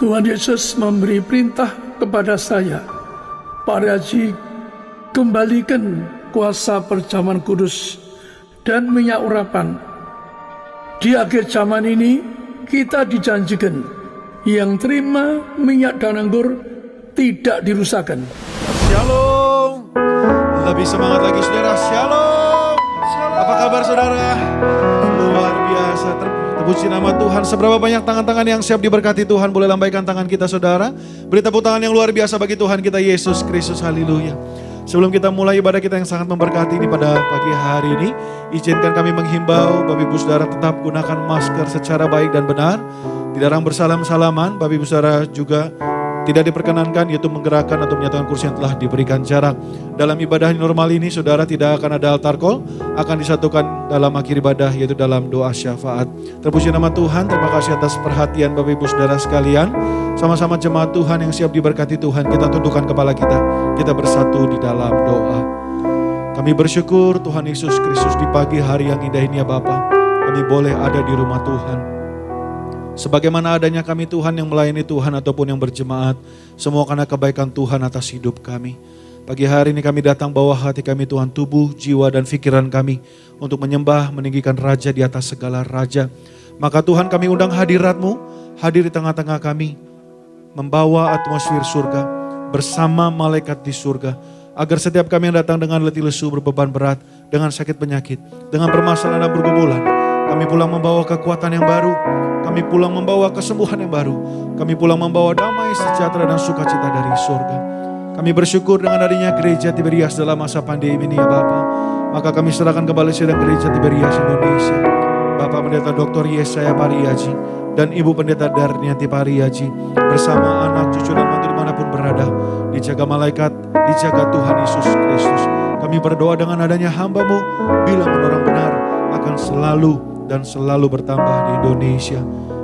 Tuhan Yesus memberi perintah kepada saya, Pak Haji, kembalikan kuasa perjamuan kudus dan minyak urapan. Di akhir zaman ini kita dijanjikan yang terima minyak dan anggur tidak dirusakkan. Shalom. Lebih semangat lagi saudara. Shalom. Apa kabar saudara? Luar biasa. Terpuji nama Tuhan. Seberapa banyak tangan-tangan yang siap diberkati Tuhan. Boleh lambaikan tangan kita saudara. Beri tepuk tangan yang luar biasa bagi Tuhan kita Yesus Kristus. Haleluya. Sebelum kita mulai ibadah kita yang sangat memberkati ini pada pagi hari ini, izinkan kami menghimbau Bapak Ibu Saudara tetap gunakan masker secara baik dan benar. Dilarang bersalam-salaman. Bapak Ibu Saudara juga tidak diperkenankan yaitu menggerakkan atau menyatakan kursi yang telah diberikan jarak. Dalam ibadah normal ini saudara tidak akan ada altar call, akan disatukan dalam akhir ibadah yaitu dalam doa syafaat. Terpuji nama Tuhan, terima kasih atas perhatian Bapak Ibu Saudara sekalian. Sama-sama jemaat Tuhan yang siap diberkati Tuhan, kita tundukkan kepala kita bersatu di dalam doa. Kami bersyukur Tuhan Yesus Kristus di pagi hari yang indah ini ya Bapa, kami boleh ada di rumah Tuhan. Sebagaimana adanya kami Tuhan yang melayani Tuhan ataupun yang berjemaat, semua karena kebaikan Tuhan atas hidup kami. Pagi hari ini kami datang bawa hati kami Tuhan, tubuh, jiwa dan pikiran kami untuk menyembah, meninggikan Raja di atas segala Raja. Maka Tuhan kami undang hadirat-Mu, hadir di tengah-tengah kami, membawa atmosfer surga bersama malaikat di surga. Agar setiap kami yang datang dengan letih lesu, berbeban berat, dengan sakit penyakit, dengan permasalahan dan pergumulan, kami pulang membawa kekuatan yang baru, kami pulang membawa kesembuhan yang baru, kami pulang membawa damai, sejahtera dan sukacita dari surga. Kami bersyukur dengan adanya gereja Tiberias dalam masa pandemi ini ya Bapa. Maka kami serahkan kembali sidang gereja Tiberias Indonesia, Bapak Pendeta Dr. Yesaya Pariyaji dan Ibu Pendeta Darnianti Pariyaji bersama anak, cucu dan mantu dimanapun berada, dijaga malaikat, dijaga Tuhan Yesus Kristus. Kami berdoa dengan adanya hamba-Mu, bila orang benar akan selalu dan selalu bertambah di Indonesia.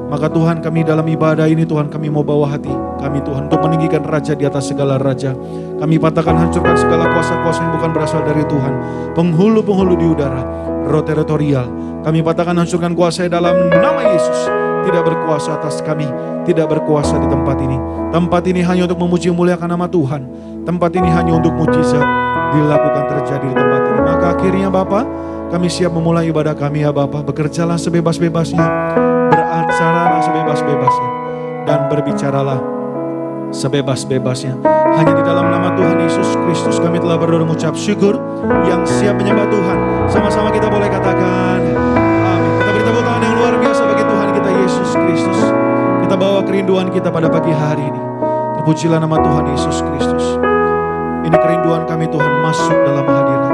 Maka Tuhan kami dalam ibadah ini Tuhan kami mau bawa hati kami Tuhan untuk meninggikan Raja di atas segala Raja. Kami patahkan hancurkan segala kuasa-kuasa yang bukan berasal dari Tuhan. Penghulu-penghulu di udara, roh teritorial. Kami patahkan hancurkan kuasa dalam nama Yesus. Tidak berkuasa atas kami, tidak berkuasa di tempat ini. Tempat ini hanya untuk memuji memuliakan nama Tuhan. Tempat ini hanya untuk mujizat dilakukan terjadi di tempat ini. Maka akhirnya Bapa, kami siap memulai ibadah kami ya Bapa. Bekerjalah sebebas-bebasnya, beracaralah sebebas-bebasnya, dan berbicaralah sebebas-bebasnya. Hanya di dalam nama Tuhan Yesus Kristus kami telah berdoa dan mengucap syukur. Yang siap menyembah Tuhan, sama-sama kita boleh katakan amin. Kita beri tepuk tangan yang luar biasa bagi Tuhan kita Yesus Kristus. Kita bawa kerinduan kita pada pagi hari ini. Terpujilah nama Tuhan Yesus Kristus. Ini kerinduan kami Tuhan, masuk dalam hadirat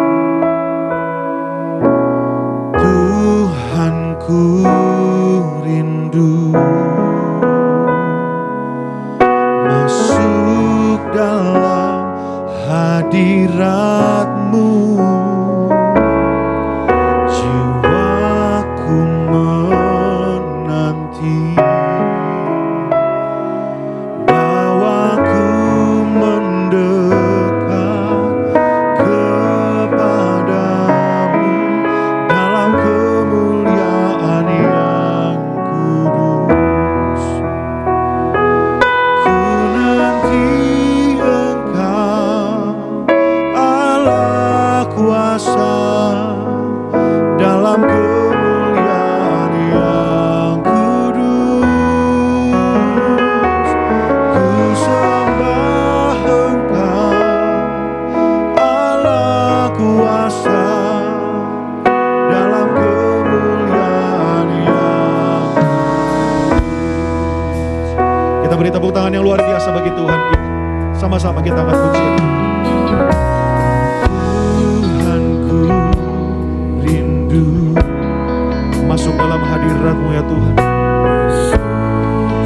Tuhanku, rindu masuk dalam hadirat-Mu. Jiwaku menanti, bawaku mendekat kepadamu dalam kemuliaan yang kudus. Ku nanti Engkau, Allah kuasa, dalam kemuliaan yang kudus. Ku sembah Engkau, Allah kuasa, dalam kemuliaan yang kudus. Kita beri tepuk tangan yang luar biasa bagi Tuhan kita. Sama-sama kita angkat pujian. Tuhanku, rindu masuk dalam hadirat-Mu ya Tuhan.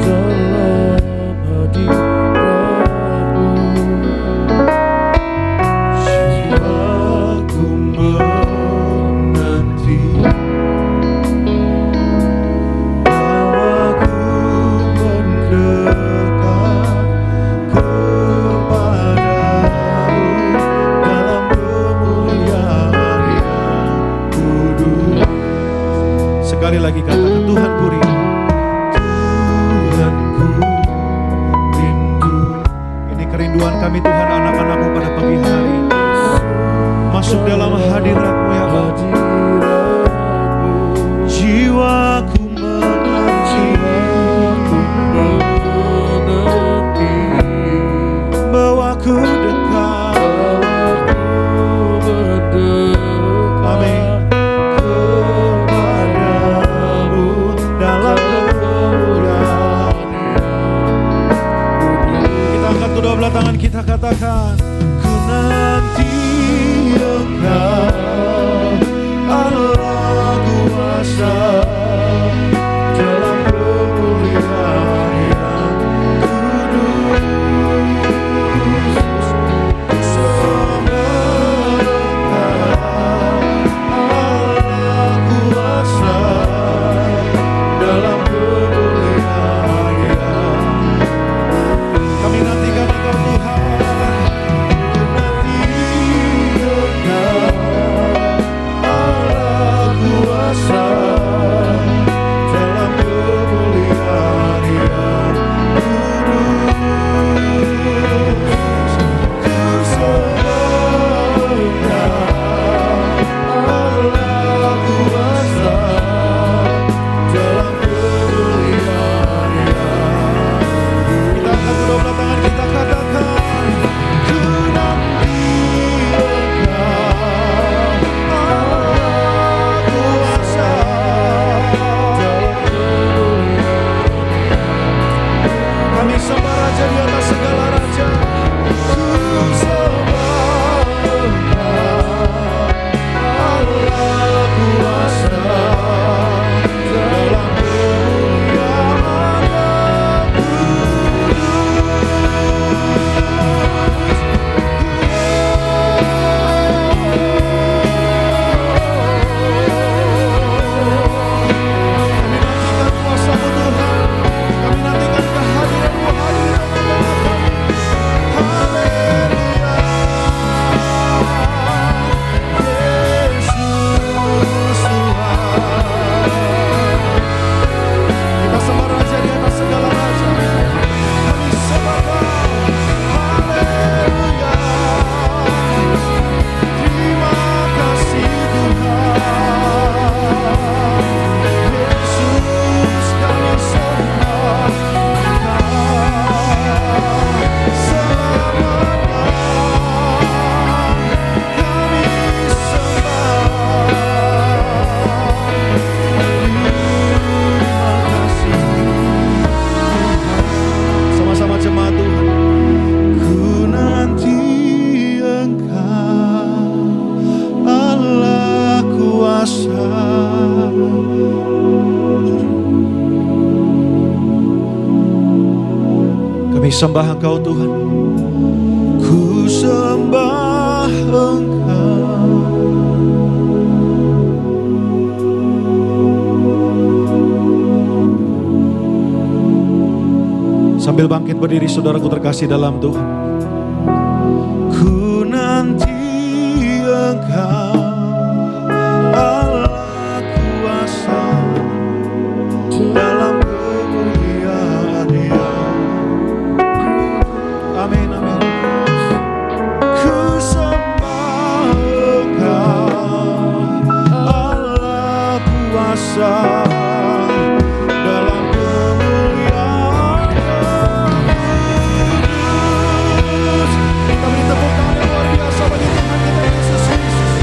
Dalam hadirat-Mu, jiwaku menanti, bawaku mendekat kepadamu dalam kemuliaan yang kudus. Sekali lagi katakan, Tuhanku rindu kami Tuhan, anak-anak-Mu pada pagi hari ini. Masuk dalam hadirat-Mu ya Bapa. Jiwaku menanti, bawaku dekat, amin, kepadamu dalam kemuliaan. Kita angkat kedua belah tangan kita, katakan, ku nanti Engkau, Allah kuasa, dalam kemuliaan yang kudus. Sembah Engkau, Allah kuasa, dalam kemuliaan yang kami nantikan Engkau Tuhan. Ku nanti Engkau, Allah kuasa, dalam kemuliaan yang kudus. Ku sembah Engkau, Allah kuasa, dalam kemuliaan yang. Kita angkat kedua belah tangan kita, katakan, ku nanti Engkau, Allah kuasa, dalam kemuliaan. Kami sembah Raja di atas segala raja. Ku sembah Engkau, Allah kuasa, dalam kemuliaan yang kami nantikan kuasa-Mu Tuhan, kami nantikan kehadiran-Mu, hadirat di dalam kami. Haleluya, Yesus Tuhan. Kita sembah Raja di atas segala raja. Kami sembah Kau. Haleluya. Terima kasih Tuhan. Yesus, kami sembah Engkau. Selamatkan kami sembah. Terima kasih Tuhan. Sama-sama jemaat Tuhan. Ku nanti Engkau, Allah kuasa. Kami sembah Engkau Tuhan. Ku sembah Engkau. Sambil bangkit berdiri saudaraku terkasih dalam Tuhan. Ku nanti Engkau, Allah kuasa, dalam kemuliaan yang. Amin, amin. Ku sembah Engkau, Allah kuasa, dalam kemuliaan yang kudus. Kita beri tepuk tangan yang luar biasa bagi Tuhan kita Yesus Kristus.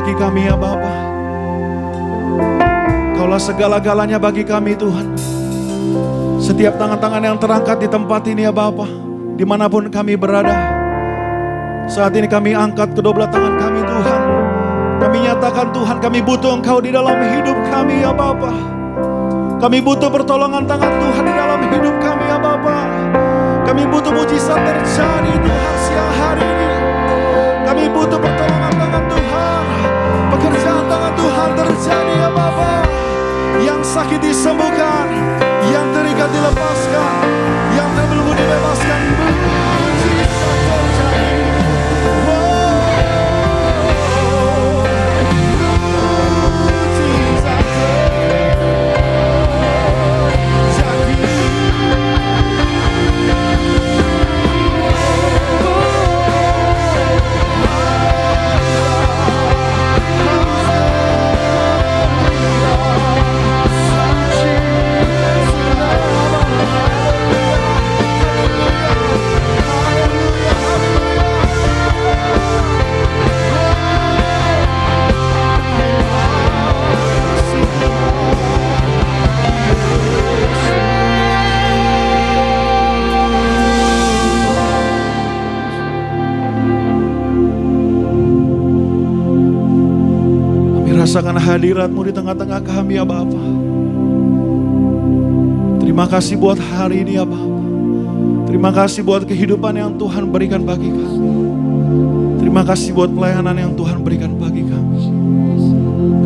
bagi kami ya Bapa. Kaulah segala-galanya bagi kami Tuhan. Setiap tangan-tangan yang terangkat di tempat ini ya Bapa, dimanapun kami berada, saat ini kami angkat kedua belah tangan kami Tuhan. Kami nyatakan Tuhan, kami butuh Engkau di dalam hidup kami ya Bapa. Kami butuh pertolongan tangan Tuhan di dalam hidup kami ya Bapa. Kami butuh mujizat terjadi Tuhan siang hari ini. Kami butuh pertolongan tangan Tuhan, pekerjaan tangan Tuhan terjadi ya Bapa. Yang sakit disembuhkan, yang terikat dilepaskan, yang terbelenggu dibebaskan. Mujizat terjadi. Rasakan hadirat-Mu di tengah-tengah kami ya Bapa. Terima kasih buat hari ini ya Bapa. Terima kasih buat kehidupan yang Tuhan berikan bagi kami. Terima kasih buat pelayanan yang Tuhan berikan bagi kami.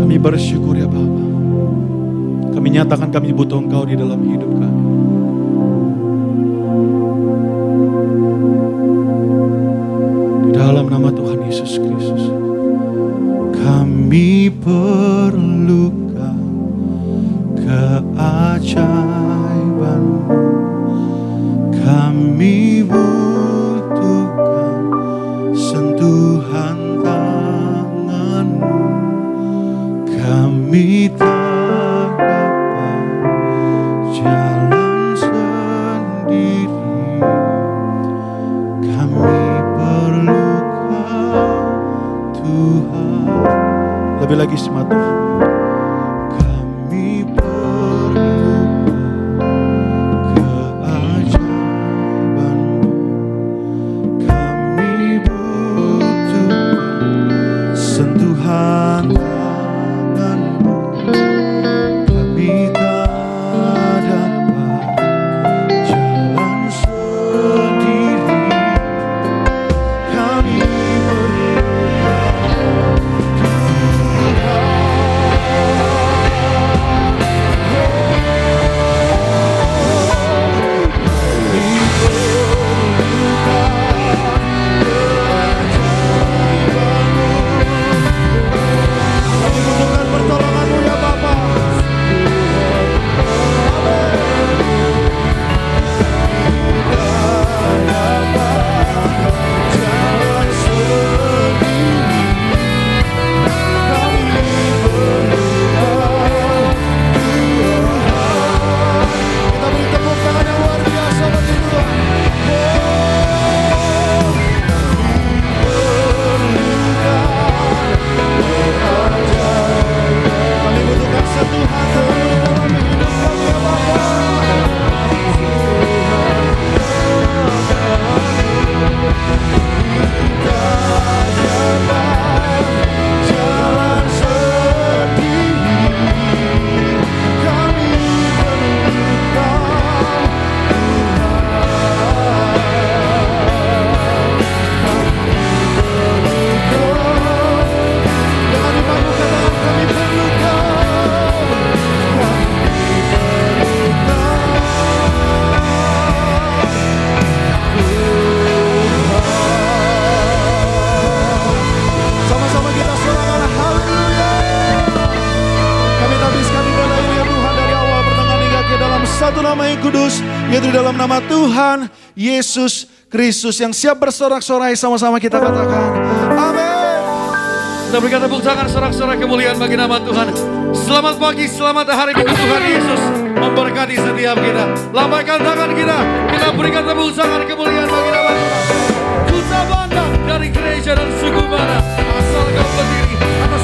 Kami bersyukur ya Bapa. Kami nyatakan kami butuh Engkau di dalam hidup kami. Di dalam nama Tuhan Yesus Kristus. Kami perlukan keajaiban-Mu. Kami butuhkan sentuhan tangan-Mu. Kami tak dapat jalan sendiri. Kami perlukan Tuhan. Lebih lagi sama Tuhan. Kami perlukan keajaiban-Mu. Kami butuhkan sentuhan tangan-Mu. Kami tak dapat jalan sendiri. Kami butuhkan pertolongan-Mu ya Bapa. Jalan sendiri. Kami perlukan Tuhan. Kita beri tepuk tangan yang luar biasa bagi Tuhan. Kami butuhkan sentuhan Tuhan dalam hidup kami ya Bapa. Jalan sendiri. Kami perlukan dengan dipandu katakan kami perlukan. Sama-sama kita sorakan haleluya. Kami tabiskan ibadah ini ya Tuhan dari awal pertengahan hingga ke dalam satu nama yang kudus, yaitu di dalam nama Tuhan Yesus Kristus. Yang siap bersorak-sorai sama-sama kita katakan amin. Kita berikan tepuk tangan sorak-sorai kemuliaan bagi nama Tuhan. Selamat pagi, selamat hari Minggu. Tuhan Yesus memberkati setiap kita. Lambaikan tangan kita, kita berikan tepuk tangan kemuliaan bagi nama Tuhan. Duta Banda dari gereja dan suku mana asal kau berdiri atas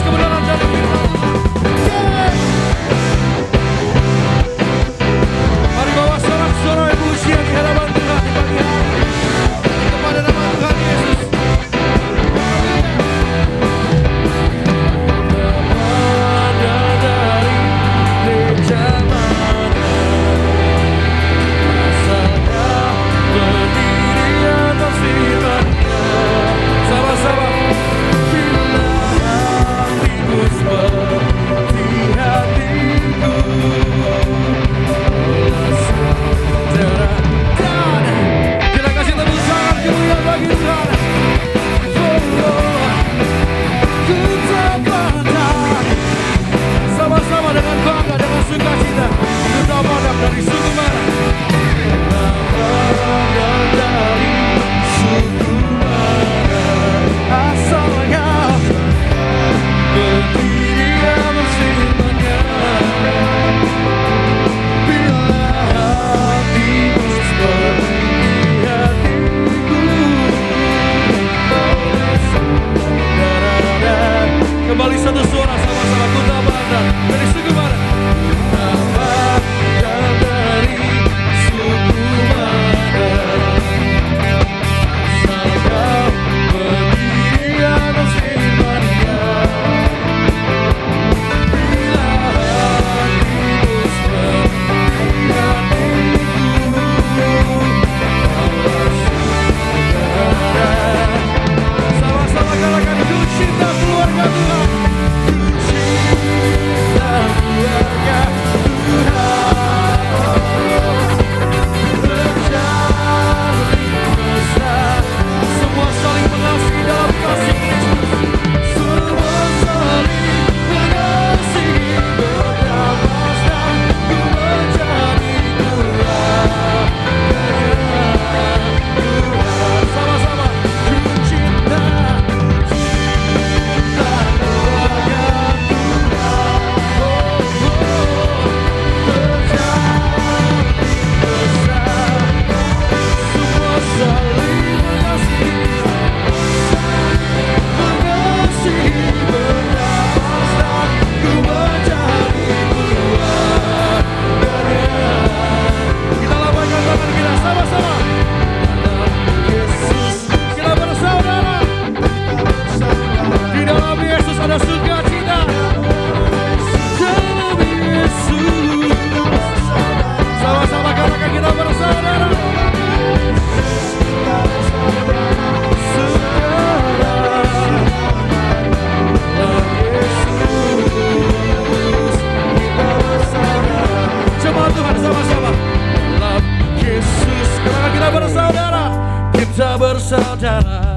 kita bersaudara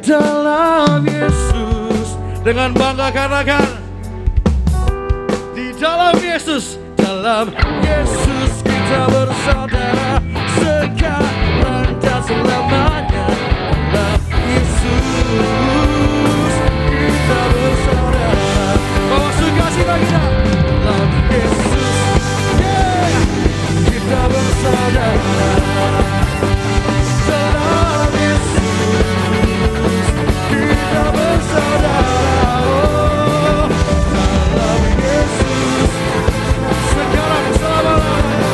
dalam Yesus. Dengan bangga katakan, di dalam Yesus, dalam Yesus kita bersaudara sekarang dan selamanya. Dalam Yesus kita bersaudara. Bawa sukacita kita. Dalam Yesus, yeah, kita bersaudara. Dalam Yesus kita bersaudara. Oh, dalam Yesus sekarang selamanya.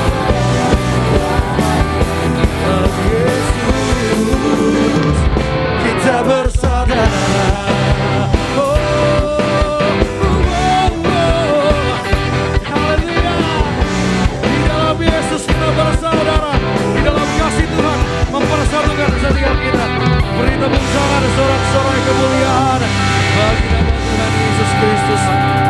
Dalam Yesus kita bersaudara. Oh, haleluya. Di dalam Yesus kita bersaudara. Di dalam kasih Tuhan mempersatukan setiap kita. Beri tepuk tangan sorak-sorai kemuliaan bagi nama Tuhan Yesus Kristus.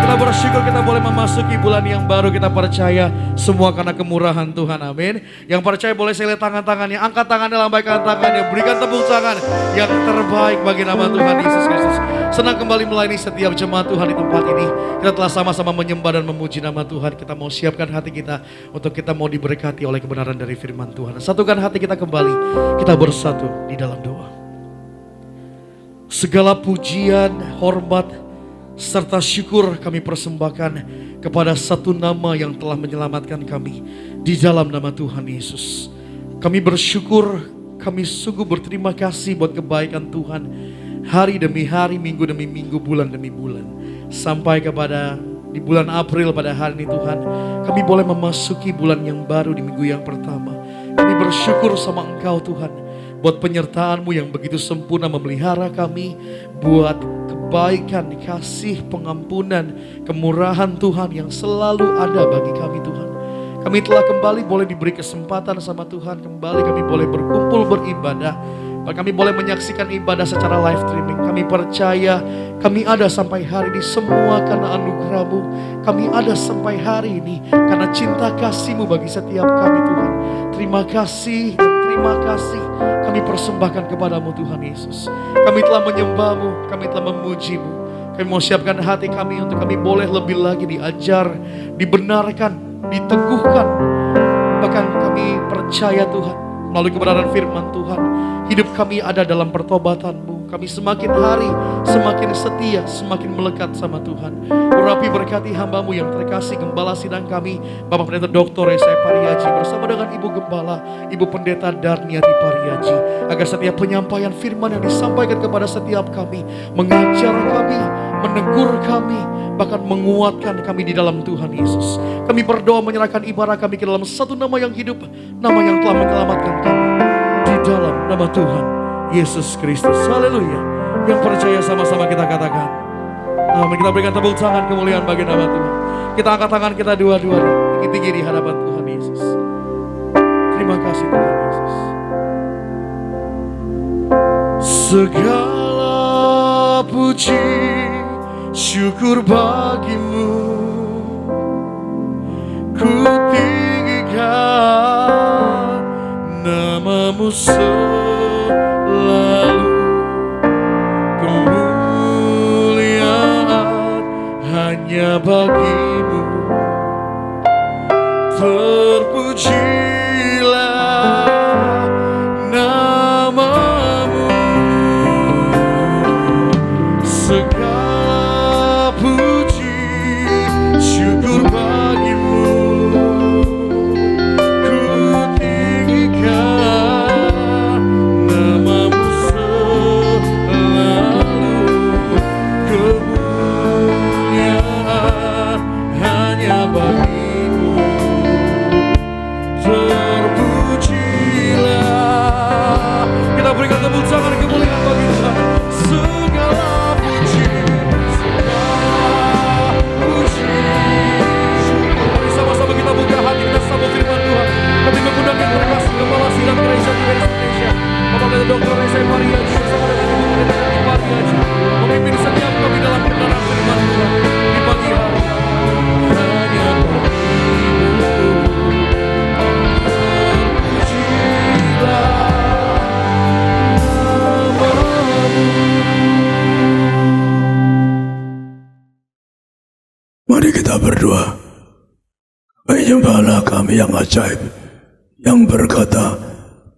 Kita bersyukur kita boleh memasuki bulan yang baru. Kita percaya semua karena kemurahan Tuhan, amin. Yang percaya boleh saya lihat tangan-tangannya. Angkat tangannya, lambaikan tangannya. Berikan tepuk tangan yang terbaik bagi nama Tuhan Yesus Kristus. Senang kembali melayani setiap jemaat Tuhan di tempat ini. Kita telah sama-sama menyembah dan memuji nama Tuhan. Kita mau siapkan hati kita untuk kita mau diberkati oleh kebenaran dari firman Tuhan. Satukan hati kita kembali. Kita bersatu di dalam doa. Segala pujian, hormat, serta syukur kami persembahkan kepada satu nama yang telah menyelamatkan kami di dalam nama Tuhan Yesus. Kami bersyukur, kami sungguh berterima kasih buat kebaikan Tuhan. Hari demi hari, minggu demi minggu, bulan demi bulan. Sampai kepada di bulan April pada hari ini Tuhan, kami boleh memasuki bulan yang baru di minggu yang pertama. Kami bersyukur sama Engkau Tuhan, buat penyertaan-Mu yang begitu sempurna memelihara kami, buat kebaikan, kasih, pengampunan, kemurahan Tuhan yang selalu ada bagi kami Tuhan. Kami telah kembali boleh diberi kesempatan sama Tuhan, kembali kami boleh berkumpul beribadah, kami boleh menyaksikan ibadah secara live streaming. Kami percaya kami ada sampai hari ini semua karena anugerah-Mu. Kami ada sampai hari ini karena cinta kasih-Mu bagi setiap kami Tuhan. Terima kasih dan terima kasih kami persembahkan kepadamu Tuhan Yesus. Kami telah menyembah-Mu, kami telah memuji-Mu. Kami mau siapkan hati kami untuk kami boleh lebih lagi diajar, dibenarkan, diteguhkan. Bahkan kami percaya Tuhan, melalui kebenaran firman Tuhan, hidup kami ada dalam pertobatan-Mu. Kami semakin hari semakin setia, semakin melekat sama Tuhan. Urapi berkati hamba-Mu yang terkasih, Gembala sidang kami, Bapak Pendeta Dr. Yesaya Pariaji, bersama dengan Ibu Gembala, Ibu Pendeta Darniati Pariaji, agar setiap penyampaian firman yang disampaikan kepada setiap kami, mengajar kami, menegur kami, bahkan menguatkan kami di dalam Tuhan Yesus. Kami berdoa menyerahkan ibadah kami ke dalam satu nama yang hidup, nama yang telah menyelamatkan kami, di dalam nama Tuhan Yesus Kristus. Haleluya. Yang percaya sama-sama kita katakan amin. Kita berikan tepuk tangan kemuliaan bagi nama Tuhan. Kita angkat tangan kita dua-dua tinggi-tinggi di hadapan Tuhan Yesus. Terima kasih Tuhan Yesus. Segala puji syukur bagimu, ku tinggikan nama-Mu selalu. Kemuliaan hanya bagi-Mu, terpujilah nama-Mu. Segala puji syukur bagi-Mu, ku tinggikan nama-Mu selalu. Kemuliaan hanya bagi-Mu, Penyembahlah kami yang ajaib, yang berkata,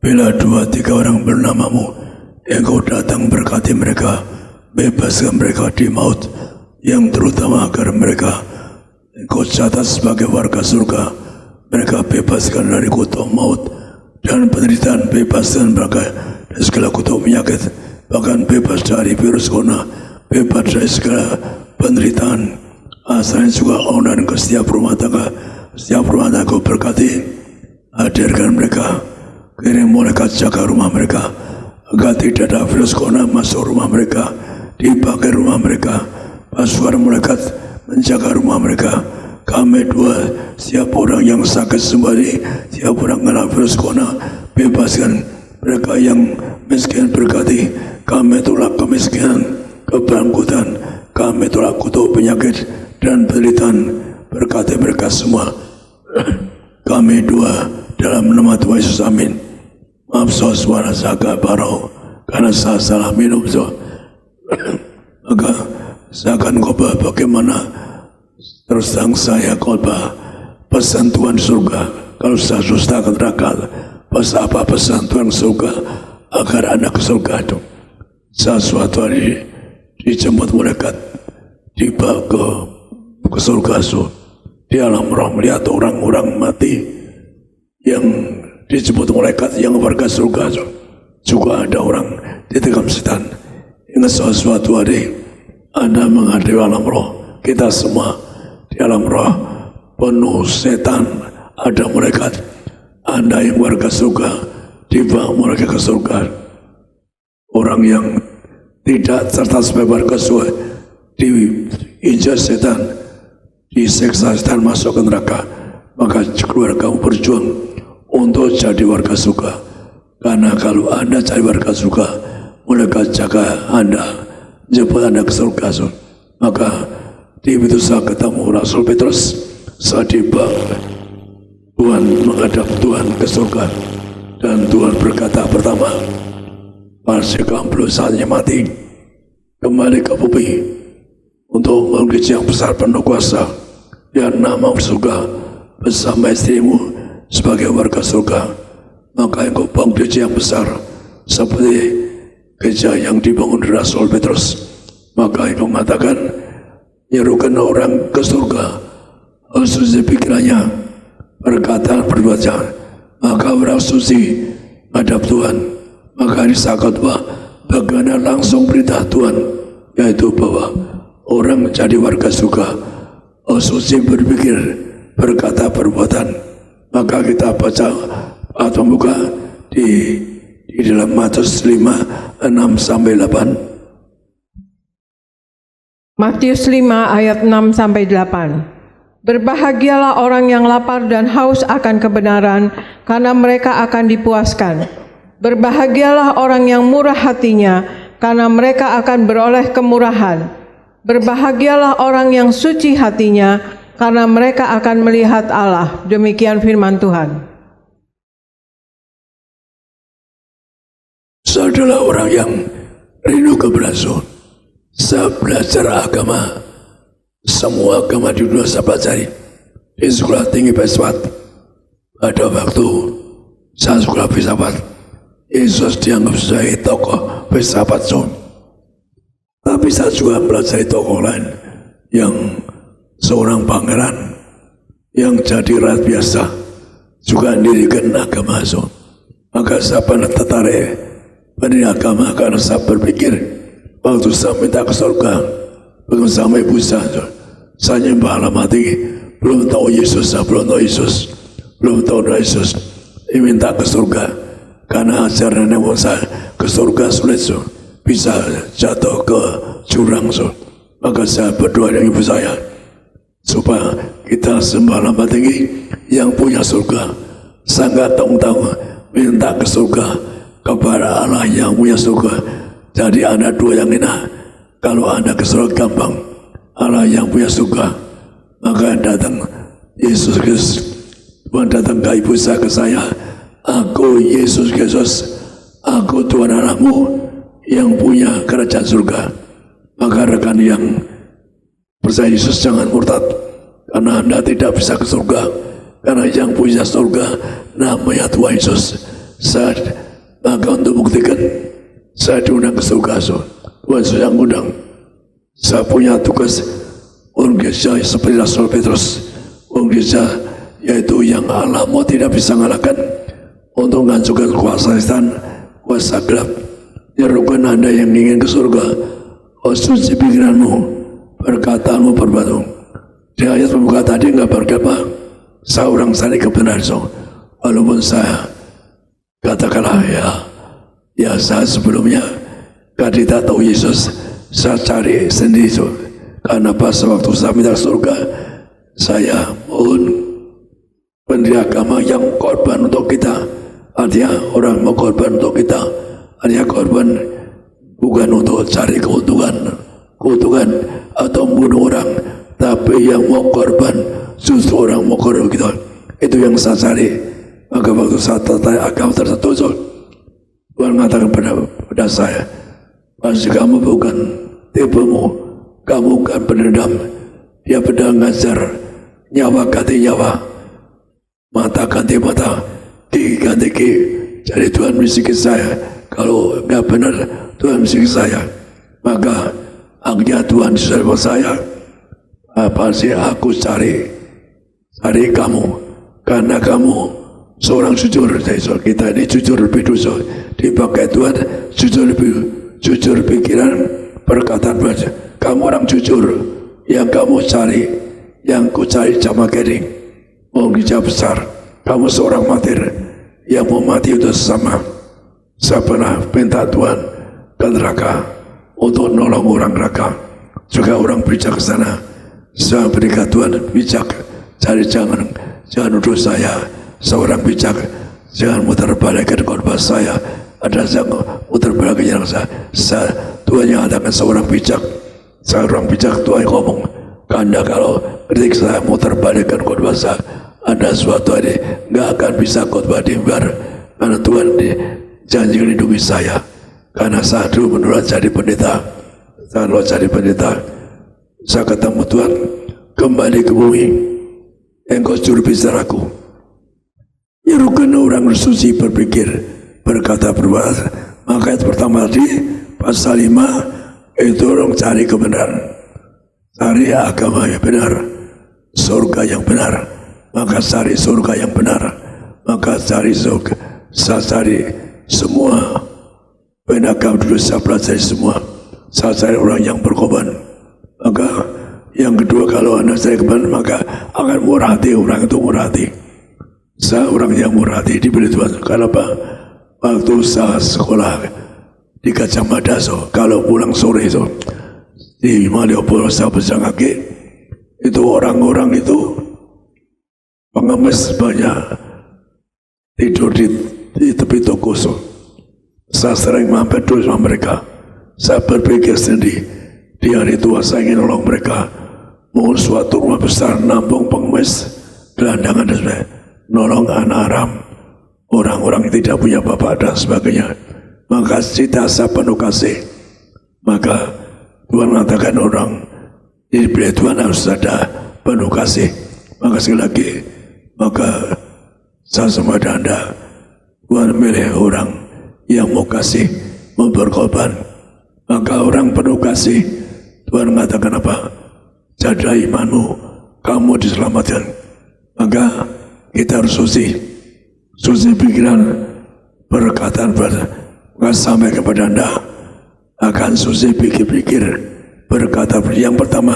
bila 2-3 orang bernamamu, Engkau datang berkati mereka, bebaskan mereka di maut, yang terutama agar mereka Engkau catat sebagai warga surga. Mereka bebaskan dari kutuk maut dan penderitaan, bebaskan mereka dari segala kutuk penyakit, bahkan bebas dari virus corona, bebas dari segala penderitaan. Asalnya juga onan ke setiap rumah tangga Kau berkati, hadirkan mereka, kirim malaikat jaga rumah mereka, agar tidak ada virus corona masuk rumah mereka, dipakai rumah mereka, pasukan malaikat menjaga rumah mereka. Kami dua, setiap orang yang sakit sembari, setiap orang kena virus corona, bebaskan mereka yang miskin berkati. Kami tolak kemiskinan, kebangkutan, kami tolak kutuk penyakit dan penderitaan, berkati mereka semua. Kami dua dalam nama Tuhan Yesus, amin. Maaf suara saya agak parau karena saya salah minum maka saya akan khotbah bagaimana terus terang saya khotbah pesan Tuhan surga. Kalau saya susah ke neraka, pas apa pesan Tuhan surga agar anak surga itu. Saya suatu hari dijemput malaikat, tiba ke surga itu. Di alam roh melihat orang-orang mati yang dijemput malaikat yang warga surga itu. Juga ada orang ditikam setan. Ingat suatu hari Anda menghadapi alam roh, kita semua di alam roh penuh setan, ada malaikat. Anda yang warga surga dibawa mereka ke surga. Orang yang tidak serta sebagai warga surga diinjak setan, diseksa setan, masuk ke neraka. Maka keluarga kamu berjuang untuk jadi warga surga. Karena kalau Anda jadi warga surga, mereka jaga Anda, jemput Anda ke surga. Maka di itu saya ketemu Rasul Petrus. Saya tiba, Tuhan menghadap Tuhan ke surga, dan Tuhan berkata pertama, masih kamu belum saatnya mati, kembali ke bumi untuk memiliki yang besar penuh kuasa dan nama surga bersama istrimu sebagai warga surga. Maka engkau bangun gereja yang besar seperti gereja yang dibangun Rasul Petrus. Maka engkau mengatakan, nyerukan orang ke surga, suci pikirannya, perkataan perbuatan, maka orang suci hadap Tuhan. Maka di saat khotbah bagaimana langsung berita Tuhan, yaitu bahwa orang menjadi warga surga, suci berpikir, berkata, perbuatan. Maka kita baca atau buka di dalam Matius 5:6-8. Matius 5 ayat 6-8. Berbahagialah orang yang lapar dan haus akan kebenaran, karena mereka akan dipuaskan. Berbahagialah orang yang murah hatinya, karena mereka akan beroleh kemurahan. Berbahagialah orang yang suci hatinya, karena mereka akan melihat Allah. Demikian firman Tuhan. Saya adalah orang yang rindu keberhasilan. Saya belajar agama, semua agama di dunia saya pelajari di sekolah tinggi filsafat. Pada waktu saya sekolah filsafat, Yesus dianggap sebagai tokoh filsafat. Tapi saya juga pelajari tokoh lain yang seorang pangeran yang jadi rakyat biasa, juga mendirikan agama. Maka saya pernah tertarik pada agama karena saya berpikir waktu saya minta ke surga, waktu sama ibu saya nyembah alam hati, belum tahu Yesus, saya belum tahu Yesus, belum tahu Yesus, minta ke surga. Karena ajaran yang saya ke surga sulit, bisa jatuh ke jurang. Maka saya berdoa dengan ibu saya supaya kita sembah alam tinggi yang punya surga. Saya nggak tahu minta ke surga kepada Allah yang punya surga. Jadi ada dua yang enak. Kalau Anda ke surga gampang, Allah yang punya surga. Maka datang Yesus Kristus. Tuhan datang ke ibu saya, ke saya, aku Yesus Kristus, aku Tuhan Allahmu yang punya kerajaan surga. Maka rekan yang percaya Yesus jangan murtad, karena Anda tidak bisa ke surga Karena yang punya surga namanya Tuhan Yesus. Maka untuk buktikan, saya diundang ke surga. Tuhan Yesus yang undang. Saya punya tugas gereja seperti Rasul Petrus. Gereja yaitu yang Allah mau tidak bisa mengalahkan untuk menghancurkan kuasa setan, kuasa gelap. Nyerukan Anda yang ingin ke surga, suci pikiranmu, perkataanmu berbatu. Di ayat pembuka tadi nggak berkata, seorang cari kebenaran. Walaupun saya katakanlah ya saya sebelumnya tidak tahu Yesus, saya cari sendiri. Karena pas waktu saya minta surga, saya mohon pendiri agama yang korban untuk kita. Artinya orang mau korban untuk kita. Artinya korban bukan untuk cari keuntungan atau membunuh orang, tapi yang mau korban justru orang mau korban kita. Itu yang saya cari. Maka waktu saya tertanya agama tertentu, Tuhan mengatakan pada saya, pasti kamu bukan tipumu, kamu bukan pendendam. Dia pedang ngajar, nyawa ganti nyawa, mata ganti mata, gigi ganti gigi. Jadi Tuhan bisikin saya, kalau nggak benar Tuhan bisikin saya, maka haknya Tuhan serba saya. Apa sih aku cari kamu, karena kamu seorang jujur. Kita ini jujur lebih dosa dipakai Tuhan, jujur pikiran, perkataan baca. Kamu orang jujur, yang kamu cari, yang ku cari jamaah kering, mau gereja besar. Kamu seorang martir yang mau mati untuk sesama. Saya pernah minta Tuhan ke neraka untuk nolong orang neraka, juga orang bijak ke sana. Saya berikan Tuhan bijak, jadi jangan nuduh saya seorang bijak, jangan muter balikkan korban saya. Ada yang muter balikkan yang saya Tuhan yang adakan seorang bijak. Seorang bijak Tuhan ngomong, karena kalau ketika saya muter balikkan korban saya, ada suatu hari nggak akan bisa khotbah di mimbar, karena Tuhan janji melindungi saya. Karena saya dulu menurut jadi pendeta, saya ketemu Tuhan, kembali ke bumi, engkau juru bicaraku. Nyerukan orang suci berpikir, berkata, berbuat. Maka ayat pertama tadi pasal 5 itu orang cari kebenaran, cari agama yang benar, surga yang benar. Maka cari surga yang benar, maka cari surga. Saya cari semua penagam dulu, saya pelajari semua. Saya cari orang yang berkorban. Maka yang kedua, kalau Anda cari kebenaran, maka akan murah hati. Orang itu murah hati. Saya orang yang murah hati diberi Tuhan. Kenapa? Waktu saya sekolah di Gajah Mada, kalau pulang sore di Malioboro, saya berjalan kaki, itu orang-orang itu pengemis banyak tidur di tepi toko. Saya sering mampir dulu sama mereka. Saya berpikir sendiri, di hari tua saya ingin nolong mereka. Mohon suatu rumah besar nampung pengemis, gelandangan dan sebagainya, nolong anak haram, orang-orang yang tidak punya bapak dan sebagainya. Maka cita saya penuh kasih. Maka Tuhan mengatakan orang diberi Tuhan harus ada penuh kasih. Maka sekali lagi, maka saya sama Anda, Tuhan milih orang yang mau kasih, mau berkorban. Maka orang penuh kasih, Tuhan mengatakan apa? Jaga imanmu, kamu diselamatkan. Maka kita harus suci pikiran, perkataan, maka sampai kepada Anda akan suci pikir, berkata. Yang pertama,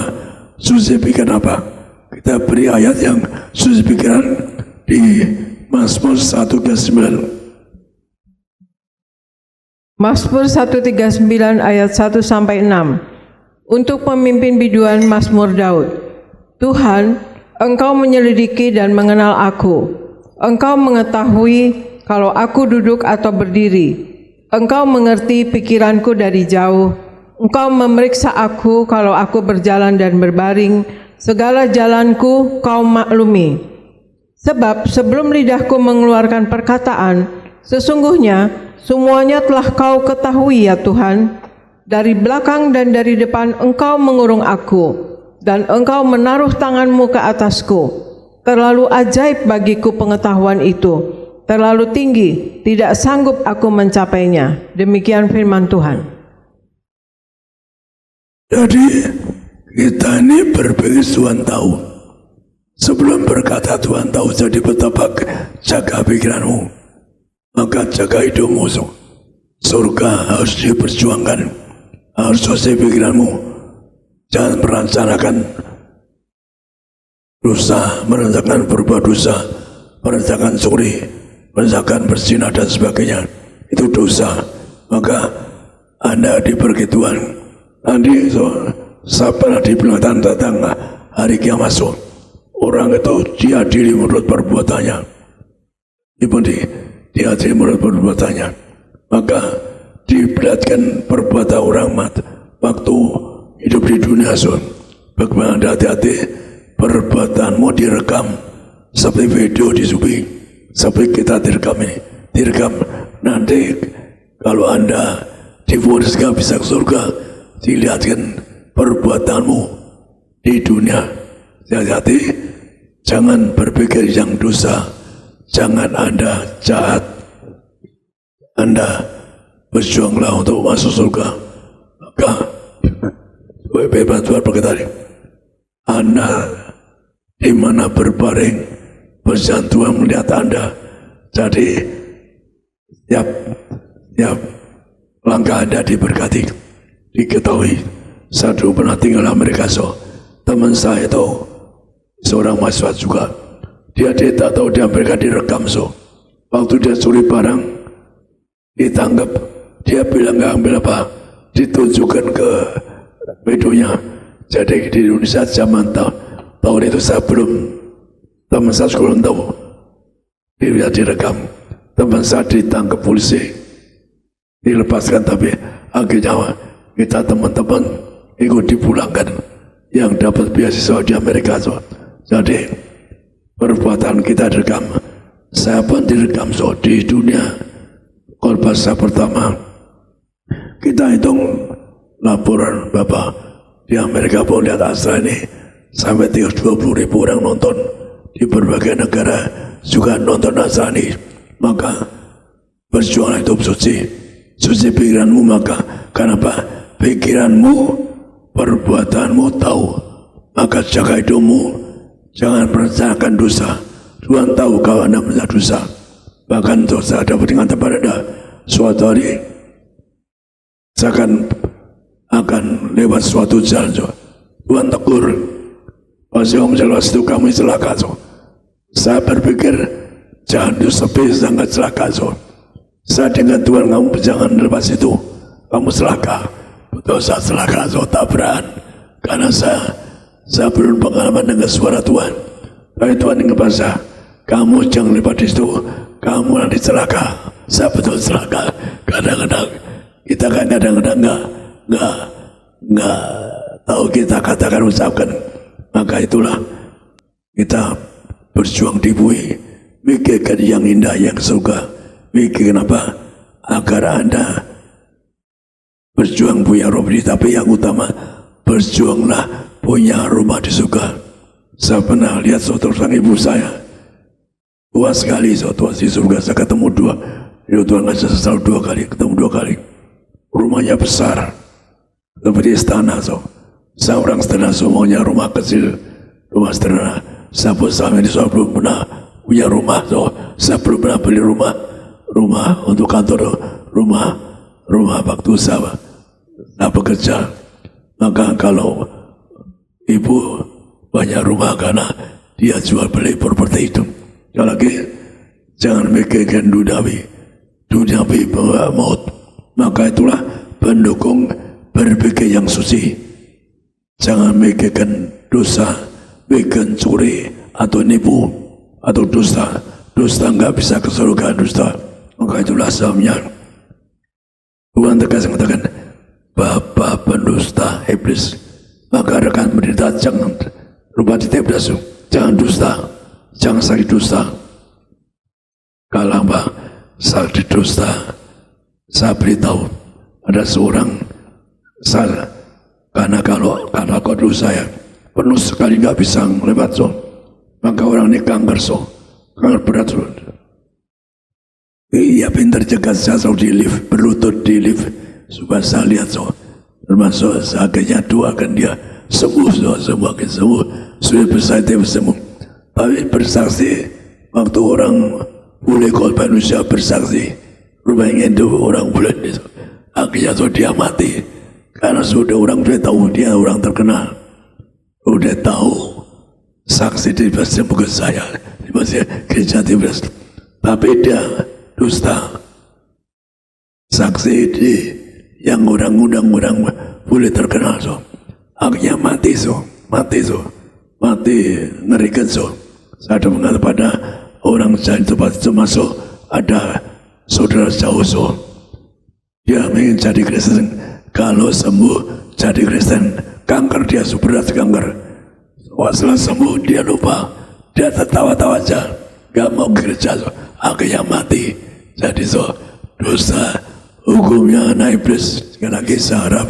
suci pikiran apa? Kita beri ayat yang suci pikiran di Mazmur 139. Mazmur 139 ayat 1 sampai 6. Untuk pemimpin biduan Mazmur Daud. Tuhan, Engkau menyelidiki dan mengenal aku. Engkau mengetahui kalau aku duduk atau berdiri. Engkau mengerti pikiranku dari jauh. Engkau memeriksa aku kalau aku berjalan dan berbaring. Segala jalanku Kau maklumi. Sebab sebelum lidahku mengeluarkan perkataan, sesungguhnya semuanya telah Kau ketahui ya Tuhan. Dari belakang dan dari depan Engkau mengurung aku, dan Engkau menaruh tangan-Mu ke atasku. Terlalu ajaib bagiku pengetahuan itu, terlalu tinggi, tidak sanggup aku mencapainya. Demikian firman Tuhan. Jadi kita ini berpikir Tuhan tahu. Sebelum berkata Tuhan tahu, jadi betapa jaga pikiranmu, maka jaga hidupmu. Surga harus diperjuangkan, harus selesai pikiranmu. Jangan merencanakan dosa, merencanakan berbuat dosa, merencanakan curi, merencanakan berzina dan sebagainya. Itu dosa. Maka Anda diberi Tuhan. Nanti sabar dibilang datang hari kiamat. Orang itu diadili menurut perbuatannya. Diadili menurut perbuatannya. Maka diberatkan perbuatan orang waktu hidup di dunia. Bagaimana Anda hati-hati, perbuatanmu direkam seperti video di Zoom, seperti kita direkam. Nanti kalau Anda difonis bisa ke surga, dilihatkan perbuatanmu di dunia. Hati-hati, jangan berpikir yang dosa, jangan Anda jahat. Anda berjuanglah untuk masuk surga. Maka bebas Tuhan berkata, Anda di mana berbaring, berjalan Tuhan melihat Anda. Jadi tiap langkah Anda diberkati. Diketahui, saya dulu pernah tinggal di Amerika. Teman saya itu seorang mahasiswa juga. Dia tak tahu di Amerika direkam. Waktu dia curi barang, ditangkap. Dia bilang nggak ambil apa, ditunjukkan ke videonya. Jadi di Indonesia zaman tahun itu saya belum, teman saya belum tahu. Dia direkam, teman saya ditangkap polisi, dilepaskan, tapi akhirnya kita teman-teman ikut dipulangkan yang dapat beasiswa di Amerika. Jadi perbuatan kita direkam. Saya pun direkam di dunia. Korban saya pertama, kita hitung laporan Bapak di Amerika pun lihat asal ini sampai 20.000 orang nonton di berbagai negara juga nonton asal ini. Maka berjuang hidup suci pikiranmu. Maka kenapa? Pikiranmu, perbuatanmu tahu. Maka jaga hidupmu, jangan merencanakan dosa. Tuhan tahu kalau Anda melakukan dosa. Bahkan dosa dapat dengan tepat Anda. Suatu hari saya akan lewat suatu jalan. Tuhan tegur, pasti kamu jelas itu kamu celaka. Saya berpikir jangan sepi sangat celaka. Saya dengan Tuhan, kamu jangan lepas itu, kamu celaka. Betul, saya celaka, tabrakan. Karena saya belum pengalaman dengan suara Tuhan. Tapi Tuhan ingin bahasa, kamu jangan lepas di situ, kamu nanti celaka. Saya betul celaka. Kadang-kadang kita kan nggak tahu kita katakan ucapkan. Maka itulah kita berjuang di bumi, mikirkan yang indah, yang surga. Mikirkan apa? Agar Anda berjuang punya Robi, tapi yang utama berjuanglah punya rumah di surga. Saya pernah lihat suatu sang ibu saya, puas sekali suatu di surga. Saya ketemu dua, Tuhan ngajak selalu 2 kali, ketemu 2 kali. Rumahnya besar, seperti istana. Saya orang sederhana, semuanya rumah kecil, rumah sederhana. Saya pun selama ini saya belum pernah punya rumah. Saya belum pernah beli rumah untuk kantor, rumah waktu saya bekerja. Maka kalau ibu banyak rumah karena dia jual beli properti itu. Sekali lagi, jangan mikirkan duniawi bawa maut. Maka itulah pendukung berpikir yang suci. Jangan mikirkan dosa, mikirkan curi atau nipu atau dusta. Dusta nggak bisa ke surga, dusta. Maka itulah sebabnya Tuhan tegas mengatakan, Bapa pendusta iblis. Maka rekan menderita jangan lupa ditip dasu, jangan dusta, jangan sakit dusta. Kalau sakit dusta, saya beritahu ada seorang karena kalau kau dosa ya penuh sekali nggak bisa lewat maka orang ini kanker kanker berat so. Iya pintar jaga saya di lift, berlutut di lift supaya saya lihat so. Termasuk akhirnya doakan dia sembuh so, semua sembuh, sudah bersaksi sembuh. Tapi bersaksi waktu orang boleh korban usia bersaksi, rupanya itu orang boleh itu. Akhirnya so dia mati karena sudah orang sudah tahu dia orang terkenal, udah tahu saksi di pasien bukan saya, di pasien kerja di pasien, tapi dia dusta. Saksi di yang orang boleh terkenal so, akhirnya mati ngerikan so. Saya ada mengatakan pada orang saya itu termasuk ada saudara jauh so, dia ingin jadi Kristen, kalau sembuh jadi Kristen, kanker dia berat kanker. Setelah sembuh dia lupa, dia tertawa-tawa aja, gak mau gereja so. Akhirnya mati. Jadi so dosa hukumnya anak iblis. Sekali lagi saya harap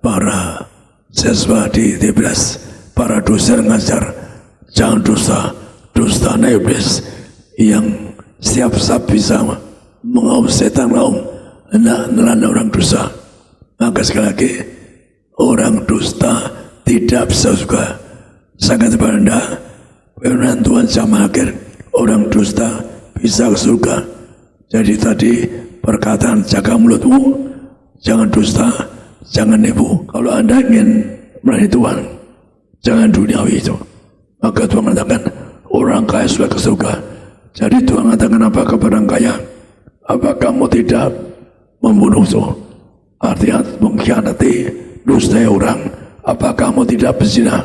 para siswa di TBS, para dosen ngajar, jangan dusta anak iblis yang siap-siap bisa mengaum setan, menelan orang dosa. Maka sekali lagi orang dusta tidak bisa juga. Sangat pada firman Tuhan sama akhir, orang dusta bisa ke surga. Jadi tadi perkataan jaga mulutmu, jangan dusta, jangan nipu. Kalau Anda ingin melayani Tuhan, jangan duniawi itu. Maka Tuhan mengatakan orang kaya sudah ke surga. Jadi Tuhan mengatakan apa kepada orang kaya? Apa kamu tidak membunuh itu? Artinya mengkhianati, dusta orang. Apa kamu tidak berzina?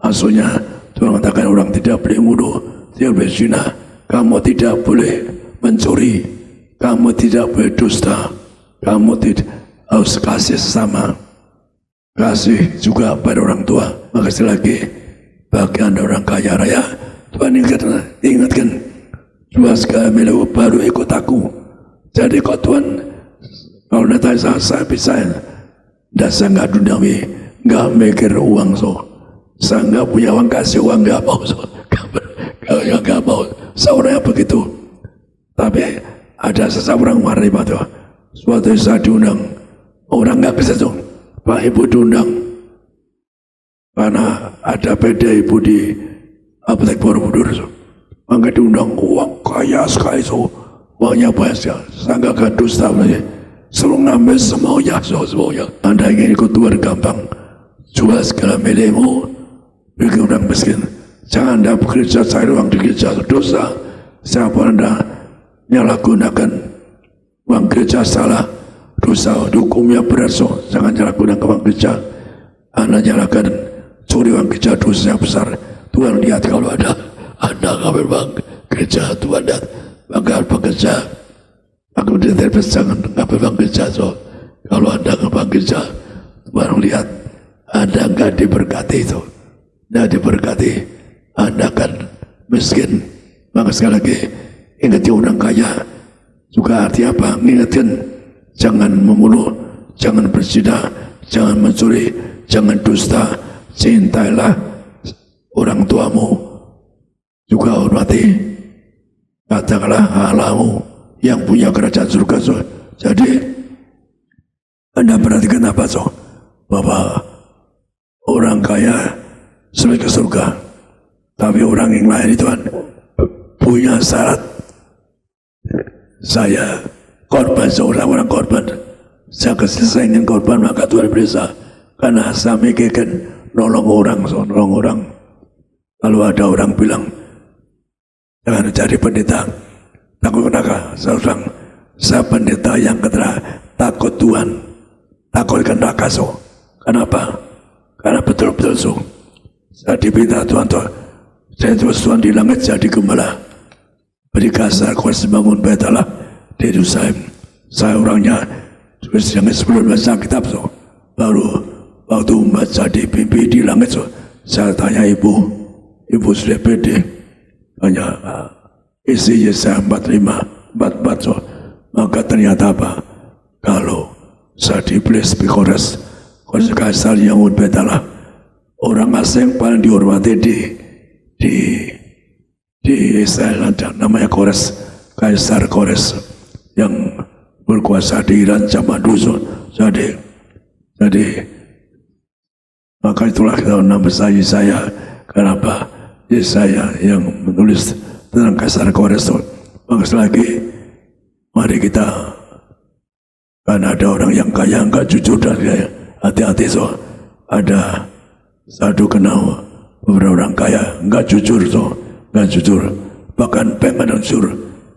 Maksudnya Tuhan mengatakan orang tidak boleh membunuh, tidak boleh berzina. Kamu tidak boleh mencuri, kamu tidak boleh dusta, kamu tidak harus kasih sesama, kasih juga pada orang tua. Maka sekali lagi bagi Anda orang kaya raya, Tuhan ingatkan jual segala milikmu baru ikut aku. Jadi kau Tuhan, kalau nanti saya bisa, dan saya nggak duniawi, nggak mikir uang so, saya nggak punya uang kasih uang nggak mau so, nggak mau. Seorang begitu. Tapi ada seseorang warna itu. Suatu saat diundang, orang nggak bisa tuh. Pak Ibu diundang, karena ada beda ibu di apotek Borobudur. Maka diundang, uang kaya sekali so, uangnya banyak. Saya nggak akan dusta lagi. Selalu ngambil semuanya. Anda ingin ikut Tuhan gampang, jual segala milikmu, bikin orang miskin. Jangan Anda bekerja cari uang di gereja, dosa. Siapa Anda menyalahgunakan uang gereja salah, dosa, hukumnya berat so. Jangan menyalahgunakan uang gereja. Anda nyalakan curi uang gereja, dosa yang besar. Tuhan lihat kalau ada Anda ngambil uang gereja, Tuhan lihat. Maka bekerja, aku tidak jangan ngambil uang gereja so. Kalau Anda ngambil uang gereja, Tuhan lihat Anda nggak diberkati itu, nggak diberkati. Anda akan miskin. Maka sekali lagi ingatkan orang kaya juga arti apa? Ingatkan jangan membunuh, jangan berzina, jangan mencuri, jangan dusta. Cintailah orang tuamu, juga hormati. Katakanlah Allahmu yang punya kerajaan surga so. Jadi Anda perhatikan apa so? Bahwa orang kaya sudah ke surga. Tapi orang yang lain itu kan punya syarat. Saya korban, seorang orang korban. Saya ingin korban, maka Tuhan bisa. Karena saya mikirkan nolong orang. Kalau ada orang bilang, jangan cari pendeta, takut neraka. Saya pendeta yang takut Tuhan, takutkan neraka so. Kenapa? Karena betul-betul so. Saya dipinta Tuhan saya terus Tuhan di langit jadi gembala, beri kasar kuasa bangun bait Allah di Yerusalem. Saya orangnya terus yang sebelum baca kitab so, baru waktu membaca di mimpi di langit so, saya tanya ibu sudah pede, tanya isi Yesaya 45:44 so, maka ternyata apa? Kalau saya diblis Pikores kuasa kasar yang bait Allah, orang asing paling dihormati di Di Israel ada namanya Kores, Kaisar Kores yang berkuasa di Iran zaman dulu. Jadi maka itulah kita nama saya. Kenapa? Saya yang menulis tentang Kaisar Kores itu. Maka lagi, mari kita, karena ada orang yang kaya enggak jujur dan kaya, hati-hati so. Ada satu kenal beberapa orang kaya enggak jujur so, enggak jujur. Bahkan bank ada jujur.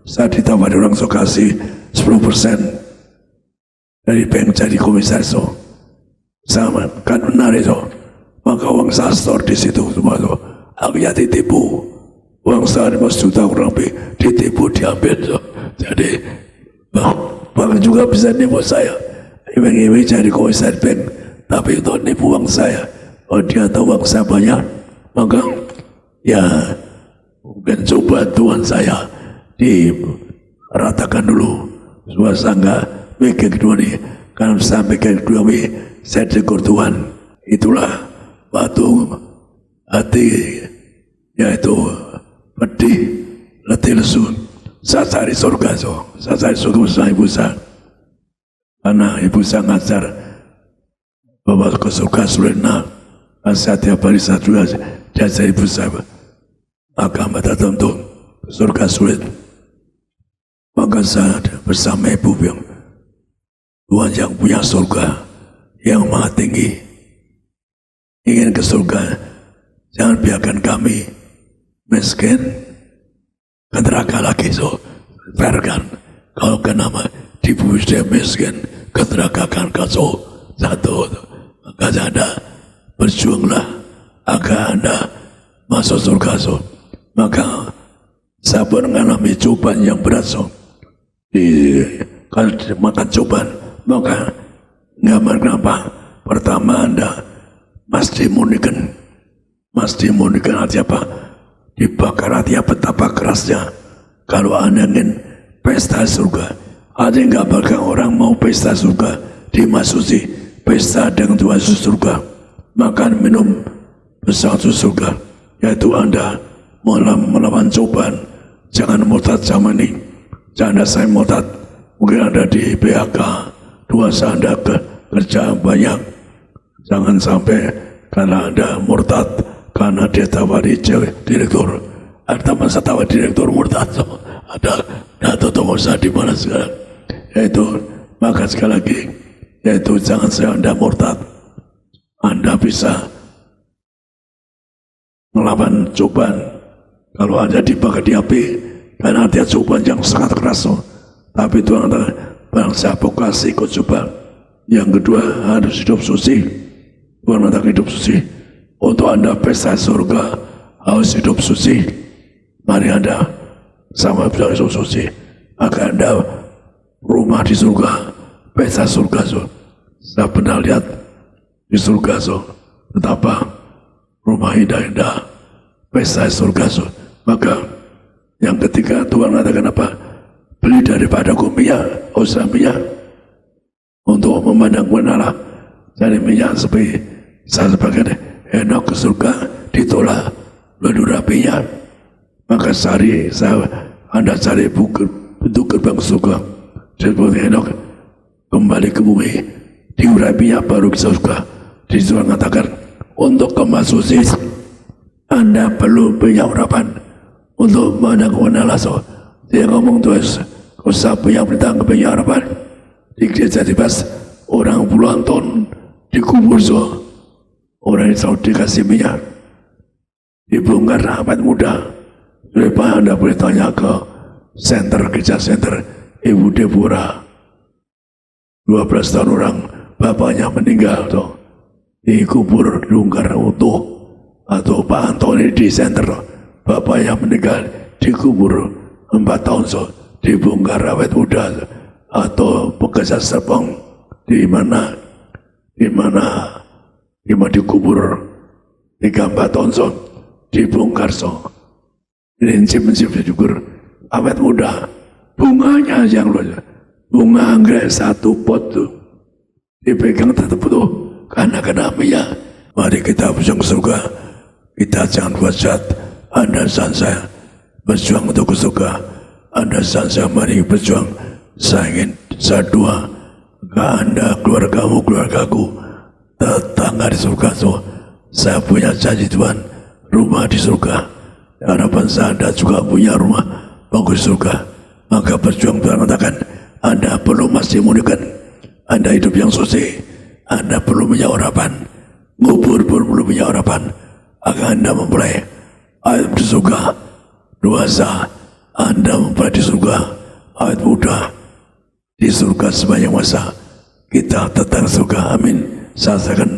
Saat ditawari orang so kasih 10% dari bank jadi komisaris so. Sama kan benar itu. Maka uang saya store di situ semua so. Akhirnya ditipu. Uang saya 5 juta kurang lebih ditipu diambil so. Jadi bahkan juga bisa nipu saya. Iming-iming jadi komisaris bank, tapi untuk nipu uang saya. Oh dia tahu uang saya banyak, maka ya mungkin coba Tuhan saya diratakan dulu. Suasana mikir kedua nih, kalau saya mikir kedua nih, saya tegur Tuhan. Itulah waktu hati yaitu pedih, letih lesu. Saya cari surga so, saya cari surga bersama ibu saya. Karena ibu saya ngajar bahwa ke surga sulit nak. Saya tiap hari saya juga diajar ibu saya. Agama tertentu ke surga sulit. Maka saya bersama ibu yang Tuhan yang punya surga yang maha tinggi. Ingin ke surga, jangan biarkan kami miskin ke neraka lagi so. Biarkan kalau kenapa dibuat dia miskin ke neraka kan so satu. Maka Anda berjuanglah agar Anda masuk surga so. Maka saya pun mengalami cobaan yang berat so. Kalau makan cobaan, maka nggak kenapa. Pertama Anda mesti munikan hati apa? Dibakar hati betapa kerasnya. Kalau Anda ingin pesta surga, ada nggak bakal orang mau pesta surga dimasuki pesta dengan Tuhan surga, makan minum bersatu surga, yaitu Anda melawan cobaan. Jangan murtad zaman ini, jangan saya murtad. Mungkin Anda di PHK, dosa Anda kerja banyak. Jangan sampai karena Anda murtad karena dia tawari direktur. Ada masa tawar direktur murtad. Ada data tokoh di mana sekarang. Yaitu maka sekali lagi, yaitu jangan sampai Anda murtad. Anda bisa melawan cobaan. Kalau Anda dibakar di api, karena ada cobaan yang sangat keras. Tapi Tuhan kata, bangsa vokasi ikut coba. Yang kedua harus hidup suci. Tuhan kata hidup suci. Untuk Anda pesta surga harus hidup suci. Mari Anda sama hidup suci. Agar Anda rumah di surga, pesta surga so. Saya pernah lihat di surga so. Betapa rumah indah-indah, pesta surga so. Maka yang ketiga Tuhan katakan apa? Beli daripada minyak, usah minyak untuk memandang menara. Jadi minyak seperti saya sebagai enak ke surga ditolak lalu rapinya. Maka Anda cari bentuk gerbang surga seperti enak kembali ke bumi diurapinya baru ke surga. Di situ mengatakan untuk kemasusi Anda perlu punya urapan untuk memandang menara so. Dia ngomong terus, kau siapa yang bertanggung punya harapan? Di gereja dibahas orang puluhan ton dikubur so. Orang yang selalu dikasih minyak dibongkar awet muda. Lepas Anda boleh tanya ke gereja center Ibu Deborah. 12 tahun orang bapaknya meninggal so. Dikubur dibongkar utuh. Atau Pak Antoni di center bapaknya meninggal dikubur 4 tahun so, dibongkar awet muda so. Atau bekas Serpong di mana dikubur 3-4 tahun so, dibongkar so. Prinsip-prinsip dikubur awet muda, bunganya yang luar, bunga anggrek 1 pot tuh dipegang tetap tuh karena minyak. Mari kita berjuang surga. Kita jangan buat jahat. Anda dan saya berjuang untuk surga. Anda saya mari berjuang. Saya ingin saya doa ke Anda, keluargaku, tetangga di surga. Saya punya janji Tuhan, rumah di surga. Harapan saya Anda juga punya rumah bagus di surga. Maka berjuang. Tuhan katakan, Anda perlu masih memudahkan. Anda hidup yang suci, Anda perlu punya harapan. Ngubur pun perlu punya harapan. Agar Anda memulai ayat di surga. Dosa Anda memulai di surga. Ayat muda di surga sepanjang masa. Kita tetap surga. Amin. Saya akan.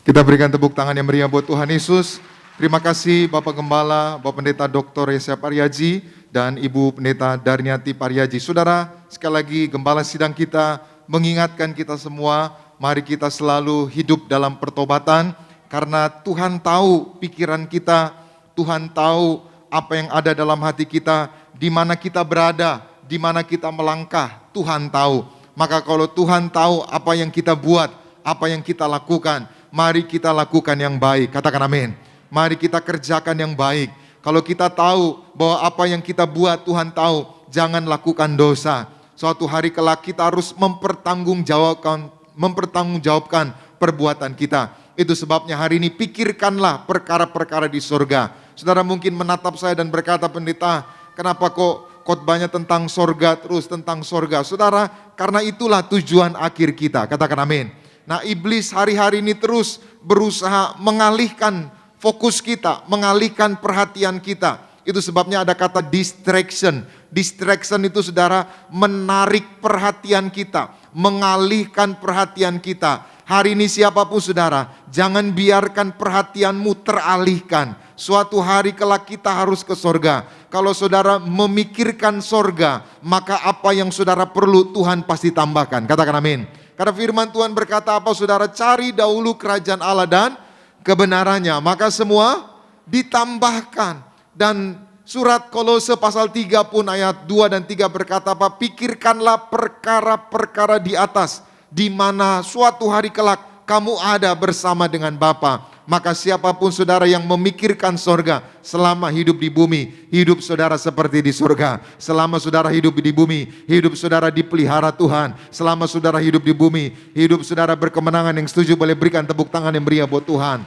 Kita berikan tepuk tangan yang meriah buat Tuhan Yesus. Terima kasih Bapak Gembala, Bapak Pendeta Dr. Yesaya Paryaji, dan Ibu Pendeta Darniati Paryaji. Saudara, sekali lagi Gembala sidang kita mengingatkan kita semua, mari kita selalu hidup dalam pertobatan, karena Tuhan tahu pikiran kita, Tuhan tahu apa yang ada dalam hati kita, di mana kita berada, di mana kita melangkah, Tuhan tahu. Maka kalau Tuhan tahu apa yang kita buat, apa yang kita lakukan, mari kita lakukan yang baik. Katakan amin. Mari kita kerjakan yang baik. Kalau kita tahu bahwa apa yang kita buat Tuhan tahu, jangan lakukan dosa. Suatu hari kelak kita harus mempertanggungjawabkan perbuatan kita. Itu sebabnya hari ini pikirkanlah perkara-perkara di surga. Saudara mungkin menatap saya dan berkata, pendeta, kenapa kok khotbahnya tentang surga terus, tentang surga? Saudara, karena itulah tujuan akhir kita. Katakan amin. Nah, iblis hari-hari ini terus berusaha mengalihkan fokus kita, mengalihkan perhatian kita. Itu sebabnya ada kata distraction. Distraction itu saudara menarik perhatian kita, mengalihkan perhatian kita. Hari ini siapapun saudara, jangan biarkan perhatianmu teralihkan. Suatu hari kelak kita harus ke sorga. Kalau saudara memikirkan sorga, maka apa yang saudara perlu Tuhan pasti tambahkan. Katakan amin. Karena firman Tuhan berkata apa saudara? Cari dahulu kerajaan Allah dan kebenarannya, maka semua ditambahkan. Dan surat Kolose pasal 3 pun ayat 2 dan 3 berkata apa? Pikirkanlah perkara-perkara di atas, di mana suatu hari kelak kamu ada bersama dengan Bapa. Maka siapapun saudara yang memikirkan sorga, selama hidup di bumi, hidup saudara seperti di surga. Selama saudara hidup di bumi, hidup saudara dipelihara Tuhan. Selama saudara hidup di bumi, hidup saudara berkemenangan. Yang setuju boleh berikan tepuk tangan yang meriah buat Tuhan.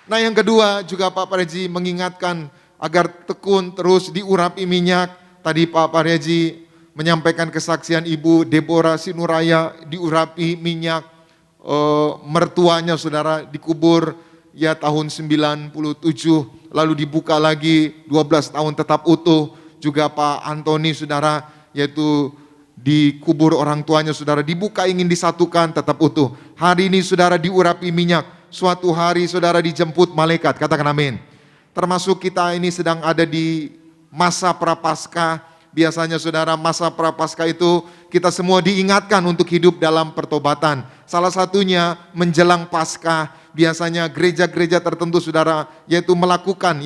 Nah, yang kedua juga Pak Paryaji mengingatkan agar tekun terus diurapi minyak. Tadi Pak Paryaji menyampaikan kesaksian Ibu Deborah Sinuraya diurapi minyak. Mertuanya saudara dikubur ya tahun 97, lalu dibuka lagi 12 tahun tetap utuh. Juga Pak Antoni saudara, yaitu dikubur orang tuanya saudara, dibuka ingin disatukan tetap utuh. Hari ini saudara diurapi minyak, suatu hari saudara dijemput malaikat. Katakan amin. Termasuk kita ini sedang ada di masa prapaskah. Biasanya saudara masa prapaskah itu kita semua diingatkan untuk hidup dalam pertobatan. Salah satunya menjelang Paskah, biasanya gereja-gereja tertentu saudara yaitu melakukan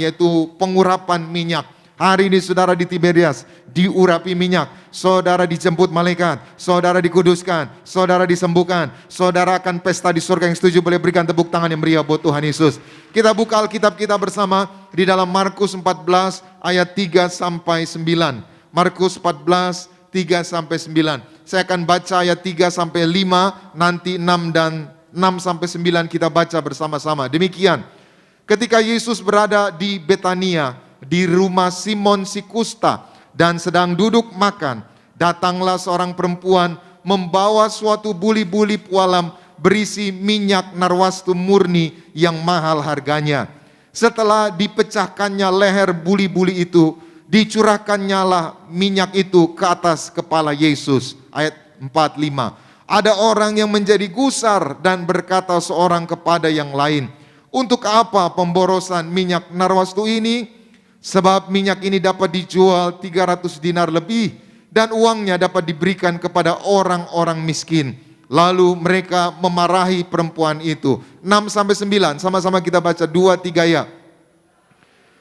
pengurapan minyak. Hari ini saudara di Tiberias diurapi minyak, saudara dijemput malaikat, saudara dikuduskan, saudara disembuhkan, saudara akan pesta di surga. Yang setuju boleh berikan tepuk tangan yang meriah buat Tuhan Yesus. Kita buka Alkitab kita bersama di dalam Markus 14 ayat 3 sampai 9. Markus 14, 3 sampai 9. Saya akan baca ayat 3 sampai 5, nanti 6 dan 6 sampai 9 kita baca bersama-sama. Demikian, ketika Yesus berada di Betania, di rumah Simon si kusta, dan sedang duduk makan, datanglah seorang perempuan membawa suatu buli-buli pualam berisi minyak narwastu murni yang mahal harganya. Setelah dipecahkannya leher buli-buli itu, dicurahkannya lah minyak itu ke atas kepala Yesus. Ayat 4-5. Ada orang yang menjadi gusar dan berkata seorang kepada yang lain, untuk apa pemborosan minyak narwastu ini? Sebab minyak ini dapat dijual 300 dinar lebih dan uangnya dapat diberikan kepada orang-orang miskin. Lalu mereka memarahi perempuan itu. 6-9, sama-sama kita baca 2-3 ya.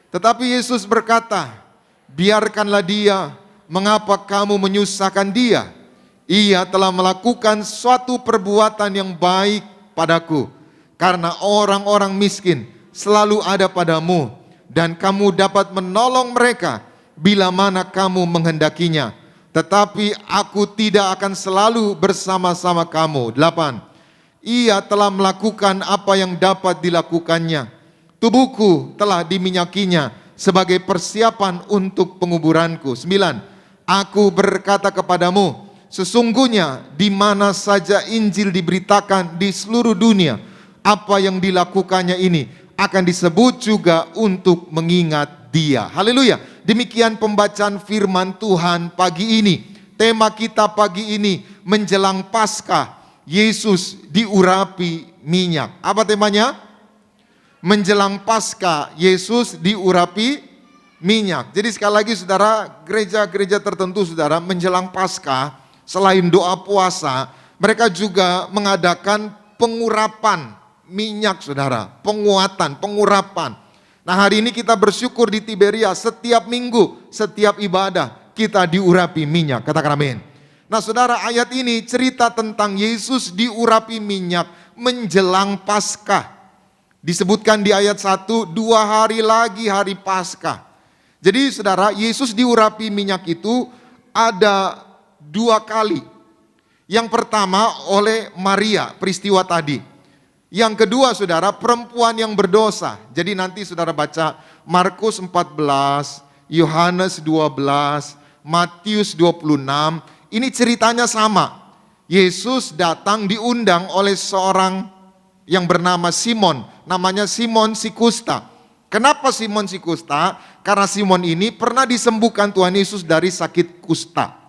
Tetapi Yesus berkata, biarkanlah dia, mengapa kamu menyusahkan dia? Ia telah melakukan suatu perbuatan yang baik padaku. Karena orang-orang miskin selalu ada padamu, dan kamu dapat menolong mereka bila mana kamu menghendakinya. Tetapi aku tidak akan selalu bersama-sama kamu. 8. Ia telah melakukan apa yang dapat dilakukannya. Tubuhku telah diminyakinya sebagai persiapan untuk penguburanku. 9. Aku berkata kepadamu, sesungguhnya di mana saja Injil diberitakan di seluruh dunia, apa yang dilakukannya ini akan disebut juga untuk mengingat dia. Haleluya. Demikian pembacaan firman Tuhan pagi ini. Tema kita pagi ini menjelang Paskah, Yesus diurapi minyak. Apa temanya? Menjelang Paskah, Yesus diurapi minyak. Jadi sekali lagi saudara, gereja-gereja tertentu saudara menjelang Paskah, selain doa puasa, mereka juga mengadakan pengurapan minyak saudara, penguatan, pengurapan. Nah hari ini kita bersyukur di Tiberia, setiap minggu, setiap ibadah kita diurapi minyak, katakan amin. Nah saudara, ayat ini cerita tentang Yesus diurapi minyak menjelang Paskah. Disebutkan di ayat 1, 2 hari lagi hari Paskah. Jadi saudara, Yesus diurapi minyak itu ada 2 kali. Yang pertama oleh Maria, peristiwa tadi. Yang kedua saudara, perempuan yang berdosa. Jadi nanti saudara baca Markus 14, Yohanes 12, Matius 26. Ini ceritanya sama. Yesus datang diundang oleh seorang yang bernama Simon. Namanya Simon si Kusta. Kenapa Simon si Kusta? Karena Simon ini pernah disembuhkan Tuhan Yesus dari sakit kusta.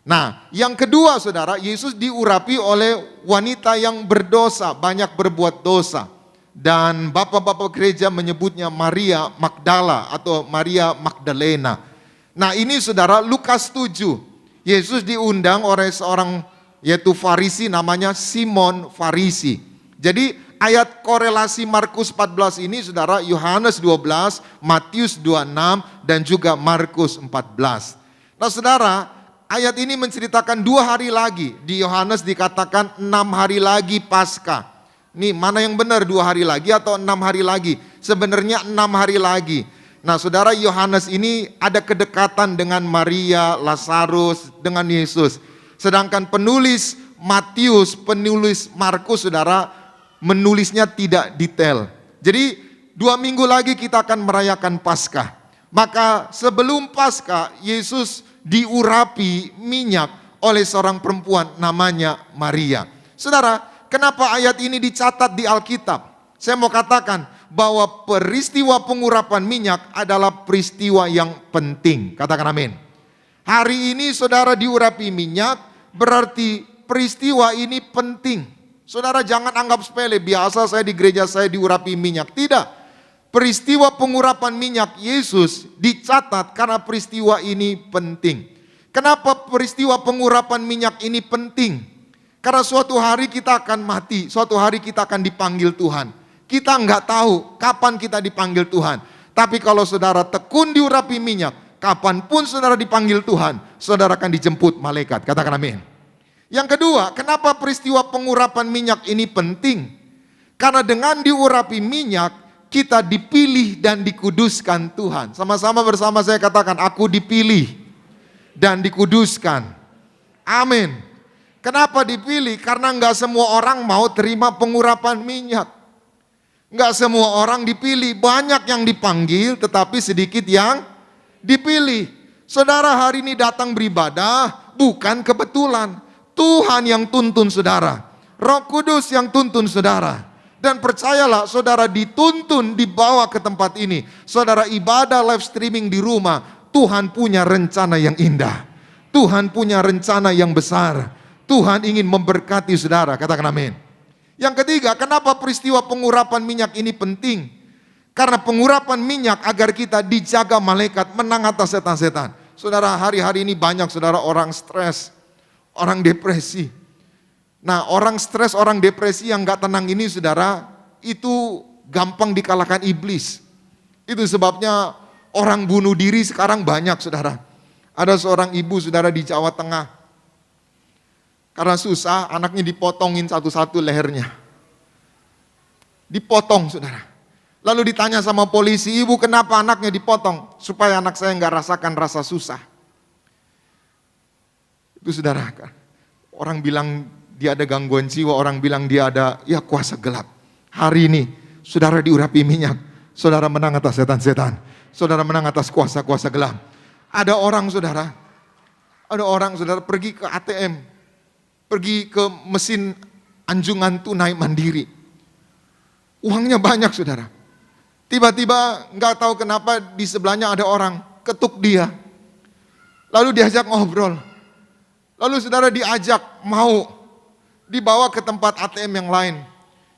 Nah, yang kedua saudara, Yesus diurapi oleh wanita yang berdosa, banyak berbuat dosa. Dan bapak-bapak gereja menyebutnya Maria Magdala atau Maria Magdalena. Nah ini saudara, Lukas 7. Yesus diundang oleh seorang yaitu Farisi namanya Simon Farisi. Jadi ayat korelasi Markus 14 ini saudara, Yohanes 12, Matius 26, dan juga Markus 14. Nah saudara, ayat ini menceritakan 2 hari lagi. Di Yohanes dikatakan 6 hari lagi Paskah. Nih mana yang benar, 2 hari lagi atau 6 hari lagi? Sebenarnya 6 hari lagi. Nah saudara, Yohanes ini ada kedekatan dengan Maria, Lazarus, dengan Yesus. Sedangkan penulis Matius, penulis Markus saudara, menulisnya tidak detail. Jadi 2 minggu lagi kita akan merayakan Paskah. Maka sebelum Paskah, Yesus diurapi minyak oleh seorang perempuan namanya Maria. Saudara, kenapa ayat ini dicatat di Alkitab? Saya mau katakan bahwa peristiwa pengurapan minyak adalah peristiwa yang penting. Katakan amin. Hari ini saudara diurapi minyak, berarti peristiwa ini penting. Saudara jangan anggap sepele, biasa saya di gereja saya diurapi minyak. Tidak. Peristiwa pengurapan minyak Yesus dicatat karena peristiwa ini penting. Kenapa peristiwa pengurapan minyak ini penting? Karena suatu hari kita akan mati, suatu hari kita akan dipanggil Tuhan. Kita nggak tahu kapan kita dipanggil Tuhan. Tapi kalau saudara tekun diurapi minyak, kapanpun saudara dipanggil Tuhan, saudara akan dijemput malaikat. Katakan amin. Yang kedua, kenapa peristiwa pengurapan minyak ini penting? Karena dengan diurapi minyak, kita dipilih dan dikuduskan Tuhan. Sama-sama bersama saya katakan, aku dipilih dan dikuduskan. Amin. Kenapa dipilih? Karena enggak semua orang mau terima pengurapan minyak. Enggak semua orang dipilih. Banyak yang dipanggil tetapi sedikit yang dipilih. Saudara hari ini datang beribadah bukan kebetulan. Tuhan yang tuntun saudara. Roh Kudus yang tuntun saudara. Dan percayalah saudara dituntun dibawa ke tempat ini. Saudara ibadah live streaming di rumah. Tuhan punya rencana yang indah. Tuhan punya rencana yang besar. Tuhan ingin memberkati saudara. Katakan amin. Yang ketiga, kenapa peristiwa pengurapan minyak ini penting? Karena pengurapan minyak agar kita dijaga malaikat menang atas setan-setan. Saudara hari-hari ini banyak saudara orang stres. Orang depresi. Nah orang stres, orang depresi yang gak tenang ini saudara, itu gampang dikalahkan iblis. Itu sebabnya orang bunuh diri sekarang banyak saudara. Ada seorang ibu saudara di Jawa Tengah. Karena susah anaknya dipotongin satu-satu lehernya. Dipotong saudara. Lalu ditanya sama polisi, ibu kenapa anaknya dipotong? Supaya anak saya nggak rasakan rasa susah. Itu saudara, orang bilang dia ada gangguan jiwa, orang bilang dia ada kuasa gelap. Hari ini saudara diurapi minyak, saudara menang atas setan-setan, saudara menang atas kuasa-kuasa gelap. Ada orang saudara pergi ke ATM, pergi ke mesin anjungan tunai mandiri. Uangnya banyak saudara. Tiba-tiba nggak tahu kenapa di sebelahnya ada orang ketuk dia. Lalu diajak ngobrol. Lalu saudara diajak mau dibawa ke tempat ATM yang lain.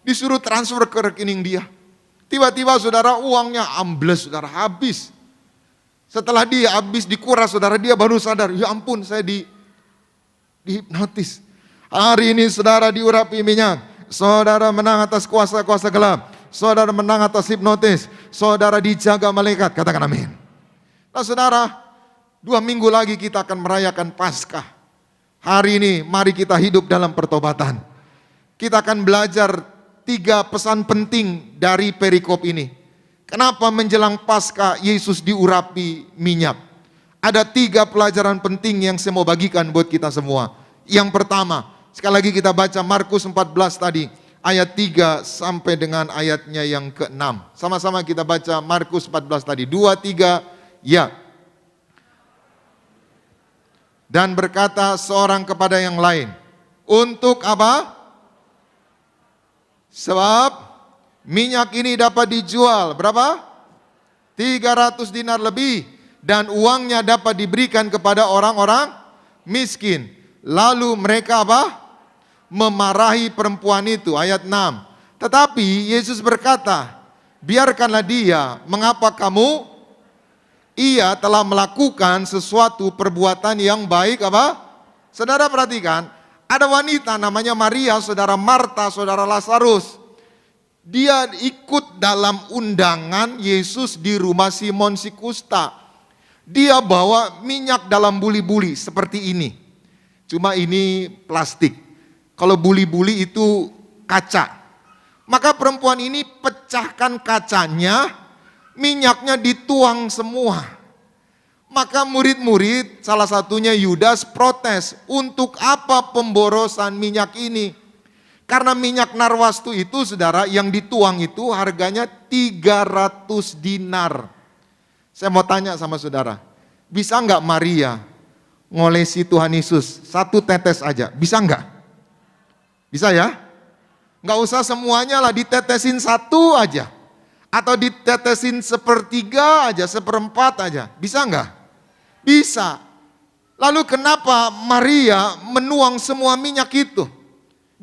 Disuruh transfer ke rekening dia. Tiba-tiba saudara uangnya ambles saudara, habis. Setelah dia habis dikuras saudara, dia baru sadar, ya ampun saya dihipnotis. Hari ini saudara diurapi minyak. Saudara menang atas kuasa-kuasa gelap. Saudara menang atas hipnotis. Saudara dijaga malaikat. Katakan amin. Nah saudara, 2 minggu lagi kita akan merayakan Paskah. Hari ini mari kita hidup dalam pertobatan. Kita akan belajar 3 pesan penting dari perikop ini. Kenapa menjelang Paskah Yesus diurapi minyak? Ada 3 pelajaran penting yang saya mau bagikan buat kita semua. Yang pertama, sekali lagi kita baca Markus 14 tadi, ayat 3 sampai dengan ayatnya yang ke-6. Sama-sama kita baca Markus 14 tadi. 2, 3, ya. Dan berkata seorang kepada yang lain, untuk apa? Sebab minyak ini dapat dijual, berapa? 300 dinar lebih. Dan uangnya dapat diberikan kepada orang-orang miskin. Lalu mereka apa? Memarahi perempuan itu, ayat 6. Tetapi Yesus berkata, biarkanlah dia, mengapa kamu? Ia telah melakukan sesuatu perbuatan yang baik apa? Saudara perhatikan, ada wanita namanya Maria, saudara Marta, saudara Lazarus. Dia ikut dalam undangan Yesus di rumah Simon si Kusta. Dia bawa minyak dalam buli-buli seperti ini. Cuma ini plastik. Kalau buli-buli itu kaca. Maka perempuan ini pecahkan kacanya, minyaknya dituang semua. Maka murid-murid, salah satunya Yudas protes, untuk apa pemborosan minyak ini? Karena minyak narwastu itu saudara yang dituang itu harganya 300 dinar. Saya mau tanya sama saudara, bisa enggak Maria ngolesi Tuhan Yesus 1 tetes aja? Bisa enggak? Bisa ya? Enggak usah semuanya lah, ditetesin 1 aja. Atau ditetesin 1/3 aja, 1/4 aja. Bisa enggak? Bisa. Lalu kenapa Maria menuang semua minyak itu?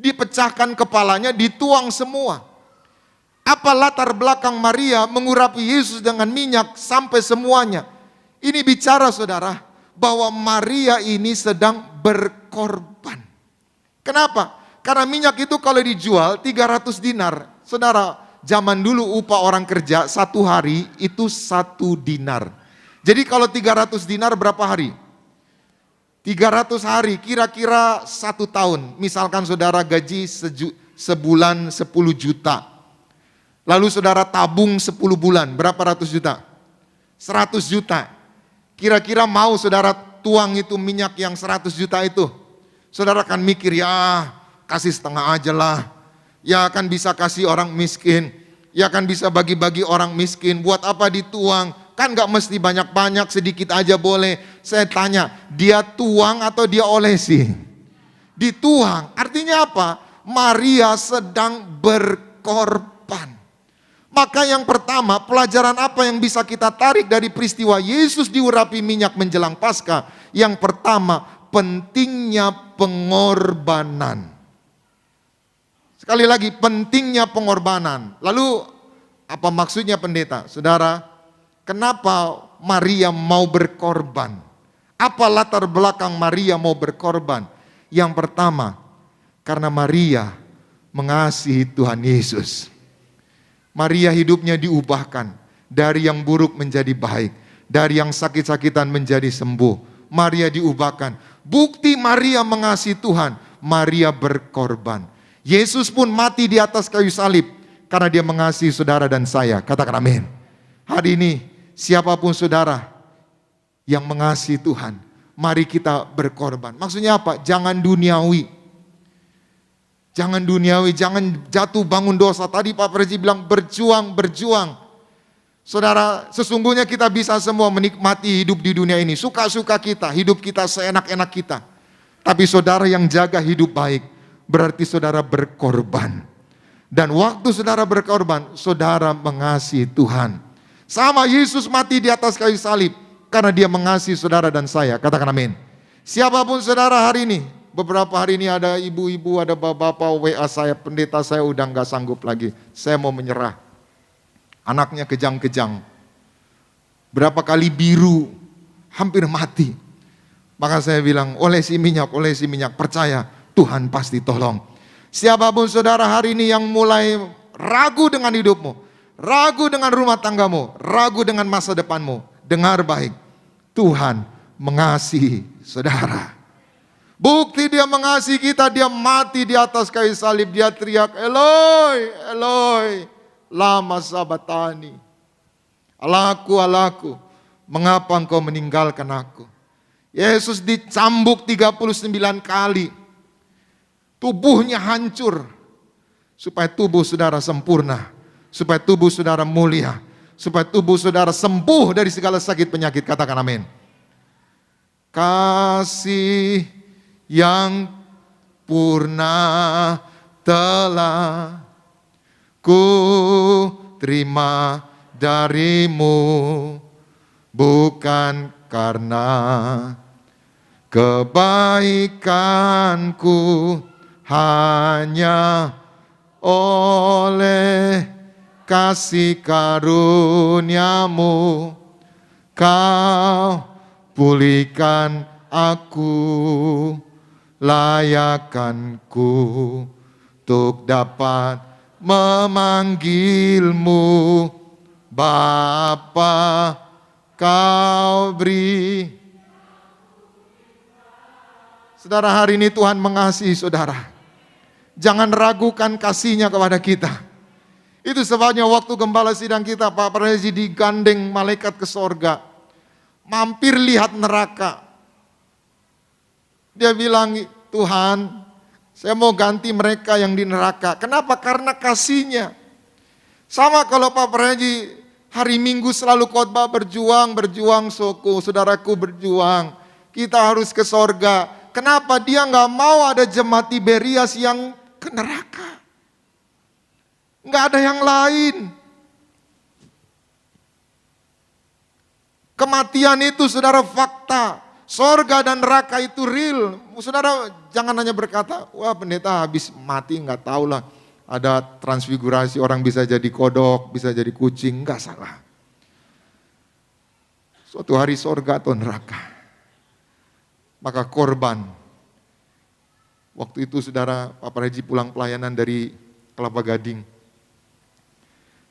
Dipecahkan kepalanya, dituang semua. Apa latar belakang Maria mengurapi Yesus dengan minyak sampai semuanya? Ini bicara saudara, bahwa Maria ini sedang berkorban. Kenapa? Karena minyak itu kalau dijual 300 dinar. Saudara, zaman dulu upah orang kerja 1 hari itu 1 dinar. Jadi kalau 300 dinar berapa hari? 300 hari, kira-kira 1 tahun. Misalkan saudara gaji sebulan 10 juta. Lalu saudara tabung 10 bulan, berapa ratus juta? 100 juta. Kira-kira mau saudara tuang itu minyak yang 100 juta itu? Saudara akan mikir, ya kasih setengah aja lah. Ya akan bisa kasih orang miskin. Ya akan bisa bagi-bagi orang miskin. Buat apa dituang? Kan gak mesti banyak-banyak, sedikit aja boleh. Saya tanya, dia tuang atau dia olesi? Dituang, artinya apa? Maria sedang berkorban. Maka yang pertama, pelajaran apa yang bisa kita tarik dari peristiwa Yesus diurapi minyak menjelang Paskah? Yang pertama, pentingnya pengorbanan. Sekali lagi, pentingnya pengorbanan. Lalu, apa maksudnya pendeta? Saudara, kenapa Maria mau berkorban? Apa latar belakang Maria mau berkorban? Yang pertama, karena Maria mengasihi Tuhan Yesus. Maria hidupnya diubahkan dari yang buruk menjadi baik, dari yang sakit-sakitan menjadi sembuh. Maria diubahkan. Bukti Maria mengasihi Tuhan, Maria berkorban. Yesus pun mati di atas kayu salib karena dia mengasihi saudara dan saya. Katakan amin. Hari ini siapapun saudara yang mengasihi Tuhan, mari kita berkorban. Maksudnya apa? Jangan duniawi. Jangan duniawi, jangan jatuh bangun dosa. Tadi Pak Presi bilang berjuang. Saudara, sesungguhnya kita bisa semua menikmati hidup di dunia ini. Suka-suka kita, hidup kita seenak-enak kita. Tapi saudara yang jaga hidup baik, berarti saudara berkorban. Dan waktu saudara berkorban, saudara mengasihi Tuhan. Sama Yesus mati di atas kayu salib, karena dia mengasihi saudara dan saya. Katakan amin. Siapapun saudara hari ini, beberapa hari ini ada ibu-ibu, ada bapak-bapak, WA saya, pendeta saya udah gak sanggup lagi. Saya mau menyerah. Anaknya kejang-kejang. Berapa kali biru, hampir mati. Maka saya bilang, olesi minyak, percaya Tuhan pasti tolong. Siapapun saudara hari ini yang mulai ragu dengan hidupmu, ragu dengan rumah tanggamu, ragu dengan masa depanmu, dengar baik, Tuhan mengasihi saudara. Bukti dia mengasihi kita, dia mati di atas kayu salib, dia teriak, Eloi, Eloi, lama sabatani. Allahku, mengapa engkau meninggalkan aku? Yesus dicambuk 39 kali. Tubuhnya hancur. Supaya tubuh saudara sempurna. Supaya tubuh saudara mulia. Supaya tubuh saudara sembuh dari segala sakit penyakit. Katakan amin. Kasih yang purna telah ku terima darimu, bukan karena kebaikanku, hanya oleh kasih karuniamu kau pulihkan aku, layakanku untuk dapat memanggilmu Bapa. Kau beri. Saudara, hari ini Tuhan mengasihi saudara. Jangan ragukan kasih-Nya kepada kita. Itu sebabnya waktu gembala sidang kita, Pak Presi digandeng malaikat ke sorga. Mampir lihat neraka. Dia bilang, Tuhan, saya mau ganti mereka yang di neraka. Kenapa? Karena kasih-Nya. Sama kalau Pak Presi hari Minggu selalu khotbah berjuang, Soko, saudaraku berjuang. Kita harus ke sorga. Kenapa dia nggak mau ada jemaat Tiberias yang ke neraka? Nggak ada yang lain. Kematian itu saudara fakta. Sorga dan neraka itu real. Saudara jangan hanya berkata, wah pendeta habis mati nggak tahu lah. Ada transfigurasi, orang bisa jadi kodok, bisa jadi kucing, enggak salah. Suatu hari sorga atau neraka. Maka korban. Waktu itu saudara Pak Reji pulang pelayanan dari Kelapa Gading.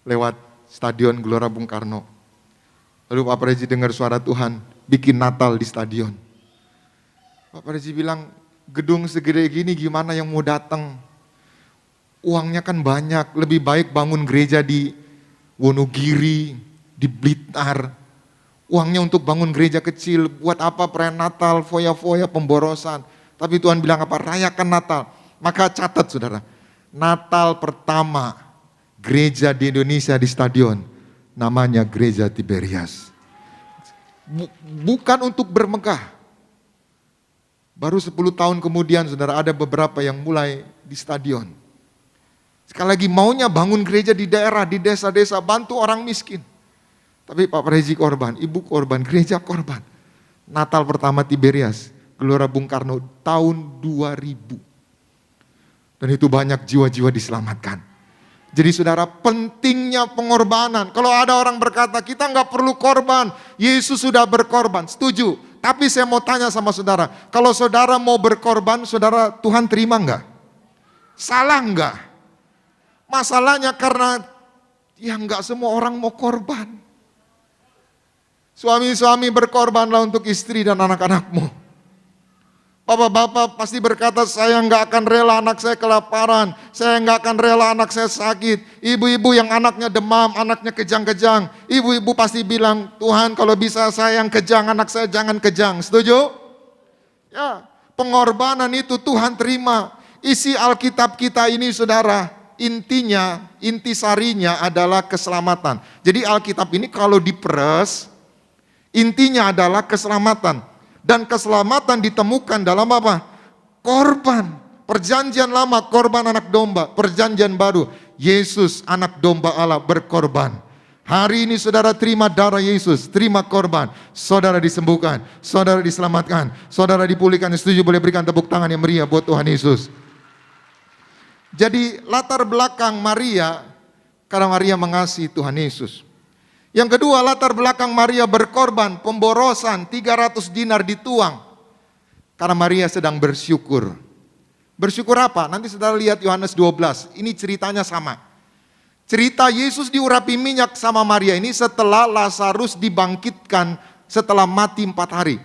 Lewat Stadion Gelora Bung Karno. Lalu Pak Reji dengar suara Tuhan, bikin Natal di stadion. Pak Reji bilang, gedung segede gini gimana yang mau datang? Uangnya kan banyak, lebih baik bangun gereja di Wonogiri, di Blitar. Uangnya untuk bangun gereja kecil, buat apa perayaan Natal, foya-foya, pemborosan. Tapi Tuhan bilang apa? Rayakan Natal. Maka catat saudara, Natal pertama gereja di Indonesia di stadion, namanya Gereja Tiberias. Bukan untuk bermegah. Baru 10 tahun kemudian saudara ada beberapa yang mulai di stadion. Sekali lagi maunya bangun gereja di daerah, di desa-desa, bantu orang miskin. Tapi Pak Prezi korban, Ibu korban, gereja korban. Natal pertama Tiberias, Gelora Bung Karno tahun 2000. Dan itu banyak jiwa-jiwa diselamatkan. Jadi saudara, pentingnya pengorbanan. Kalau ada orang berkata kita nggak perlu korban, Yesus sudah berkorban, setuju. Tapi saya mau tanya sama saudara, kalau saudara mau berkorban, saudara Tuhan terima nggak? Salah nggak? Masalahnya karena ya nggak semua orang mau korban. Suami-suami berkorbanlah untuk istri dan anak-anakmu. Bapak-bapak pasti berkata, saya nggak akan rela anak saya kelaparan, saya nggak akan rela anak saya sakit. Ibu-ibu yang anaknya demam, anaknya kejang-kejang, ibu-ibu pasti bilang, Tuhan kalau bisa saya yang kejang, anak saya jangan kejang. Setuju? Ya, pengorbanan itu Tuhan terima. Isi Alkitab kita ini saudara, intinya, intisarinya adalah keselamatan. Jadi Alkitab ini kalau diperes, intinya adalah keselamatan. Dan keselamatan ditemukan dalam apa? Korban. Perjanjian lama korban anak domba. Perjanjian baru Yesus anak domba Allah berkorban. Hari ini saudara terima darah Yesus, terima korban. Saudara disembuhkan, saudara diselamatkan, saudara dipulihkan. Setuju, boleh berikan tepuk tangan yang meriah buat Tuhan Yesus. Jadi latar belakang Maria, karena Maria mengasihi Tuhan Yesus. Yang kedua, latar belakang Maria berkorban, pemborosan 300 dinar dituang. Karena Maria sedang bersyukur. Bersyukur apa? Nanti saudara lihat Yohanes 12, ini ceritanya sama. Cerita Yesus diurapi minyak sama Maria ini setelah Lazarus dibangkitkan setelah mati 4 hari.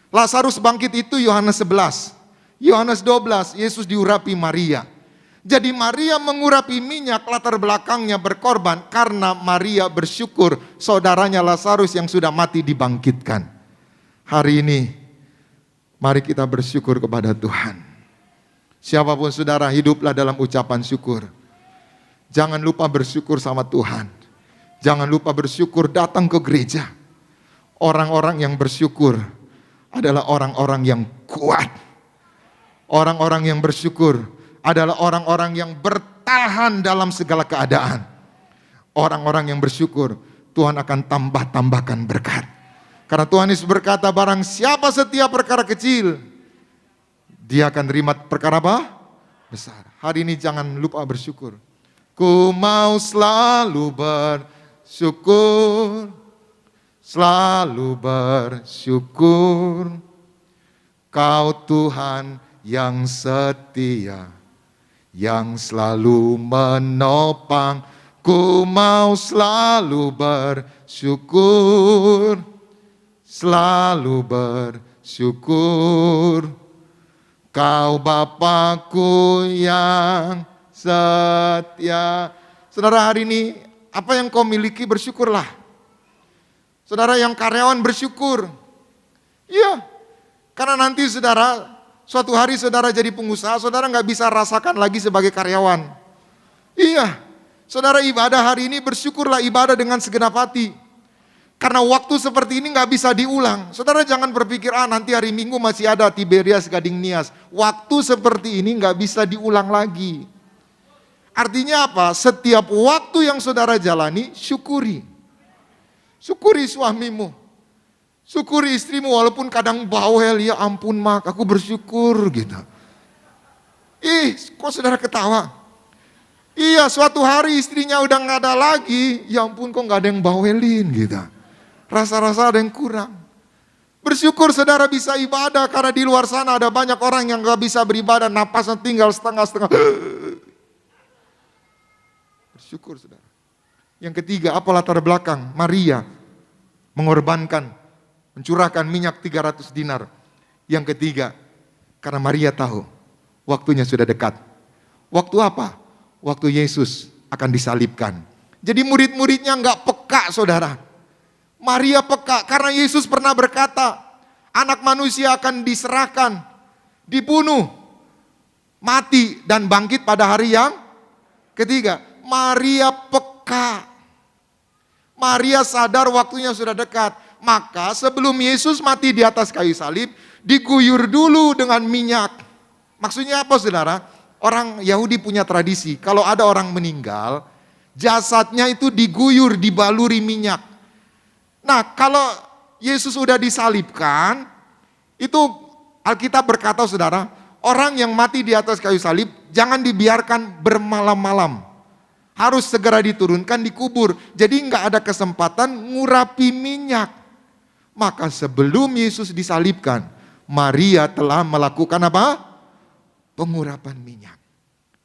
Lazarus bangkit itu Yohanes 11. Yohanes 12, Yesus diurapi Maria. Jadi Maria mengurapi minyak, latar belakangnya berkorban karena Maria bersyukur saudaranya Lazarus yang sudah mati dibangkitkan. Hari ini mari kita bersyukur kepada Tuhan. Siapapun saudara, hiduplah dalam ucapan syukur. Jangan lupa bersyukur sama Tuhan. Jangan lupa bersyukur datang ke gereja. Orang-orang yang bersyukur adalah orang-orang yang kuat. Orang-orang yang bersyukur adalah orang-orang yang bertahan dalam segala keadaan. Orang-orang yang bersyukur, Tuhan akan tambahkan berkat. Karena Tuhan Yesus berkata, barang siapa setiap perkara kecil, dia akan terima perkara apa? Besar. Hari ini jangan lupa bersyukur. Ku mau selalu bersyukur, selalu bersyukur. Kau Tuhan yang setia, yang selalu menopang. Ku mau selalu bersyukur, selalu bersyukur. Kau Bapakku yang setia. Saudara, hari ini apa yang kau miliki bersyukurlah. Saudara yang karyawan bersyukur. Iya, karena nanti saudara, suatu hari saudara jadi pengusaha, saudara nggak bisa rasakan lagi sebagai karyawan. Iya, saudara ibadah hari ini bersyukurlah, ibadah dengan segenap hati. Karena waktu seperti ini nggak bisa diulang. Saudara jangan berpikir, nanti hari Minggu masih ada Tiberias Gading Nias. Waktu seperti ini nggak bisa diulang lagi. Artinya apa? Setiap waktu yang saudara jalani, syukuri. Syukuri suamimu. Syukuri istrimu walaupun kadang bawel, ya ampun mak, aku bersyukur gitu. Kok saudara ketawa? Iya, suatu hari istrinya udah nggak ada lagi, ya ampun kok nggak ada yang bawelin gitu. Rasa-rasa ada yang kurang. Bersyukur saudara bisa ibadah karena di luar sana ada banyak orang yang nggak bisa beribadah, napasnya tinggal setengah-setengah. Bersyukur saudara. Yang ketiga, apa latar belakang Maria mengorbankan, mencurahkan minyak 300 dinar. Yang ketiga, karena Maria tahu waktunya sudah dekat. Waktu apa? Waktu Yesus akan disalibkan. Jadi murid-muridnya nggak peka saudara. Maria peka karena Yesus pernah berkata, anak manusia akan diserahkan, dibunuh, mati dan bangkit pada hari yang ketiga. Maria peka. Maria sadar waktunya sudah dekat. Maka sebelum Yesus mati di atas kayu salib, diguyur dulu dengan minyak. Maksudnya apa saudara? Orang Yahudi punya tradisi, kalau ada orang meninggal, jasadnya itu diguyur, dibaluri minyak. Nah kalau Yesus sudah disalibkan, itu Alkitab berkata saudara, orang yang mati di atas kayu salib, jangan dibiarkan bermalam-malam. Harus segera diturunkan, dikubur. Jadi nggak ada kesempatan ngurapi minyak. Maka sebelum Yesus disalibkan, Maria telah melakukan apa? Pengurapan minyak.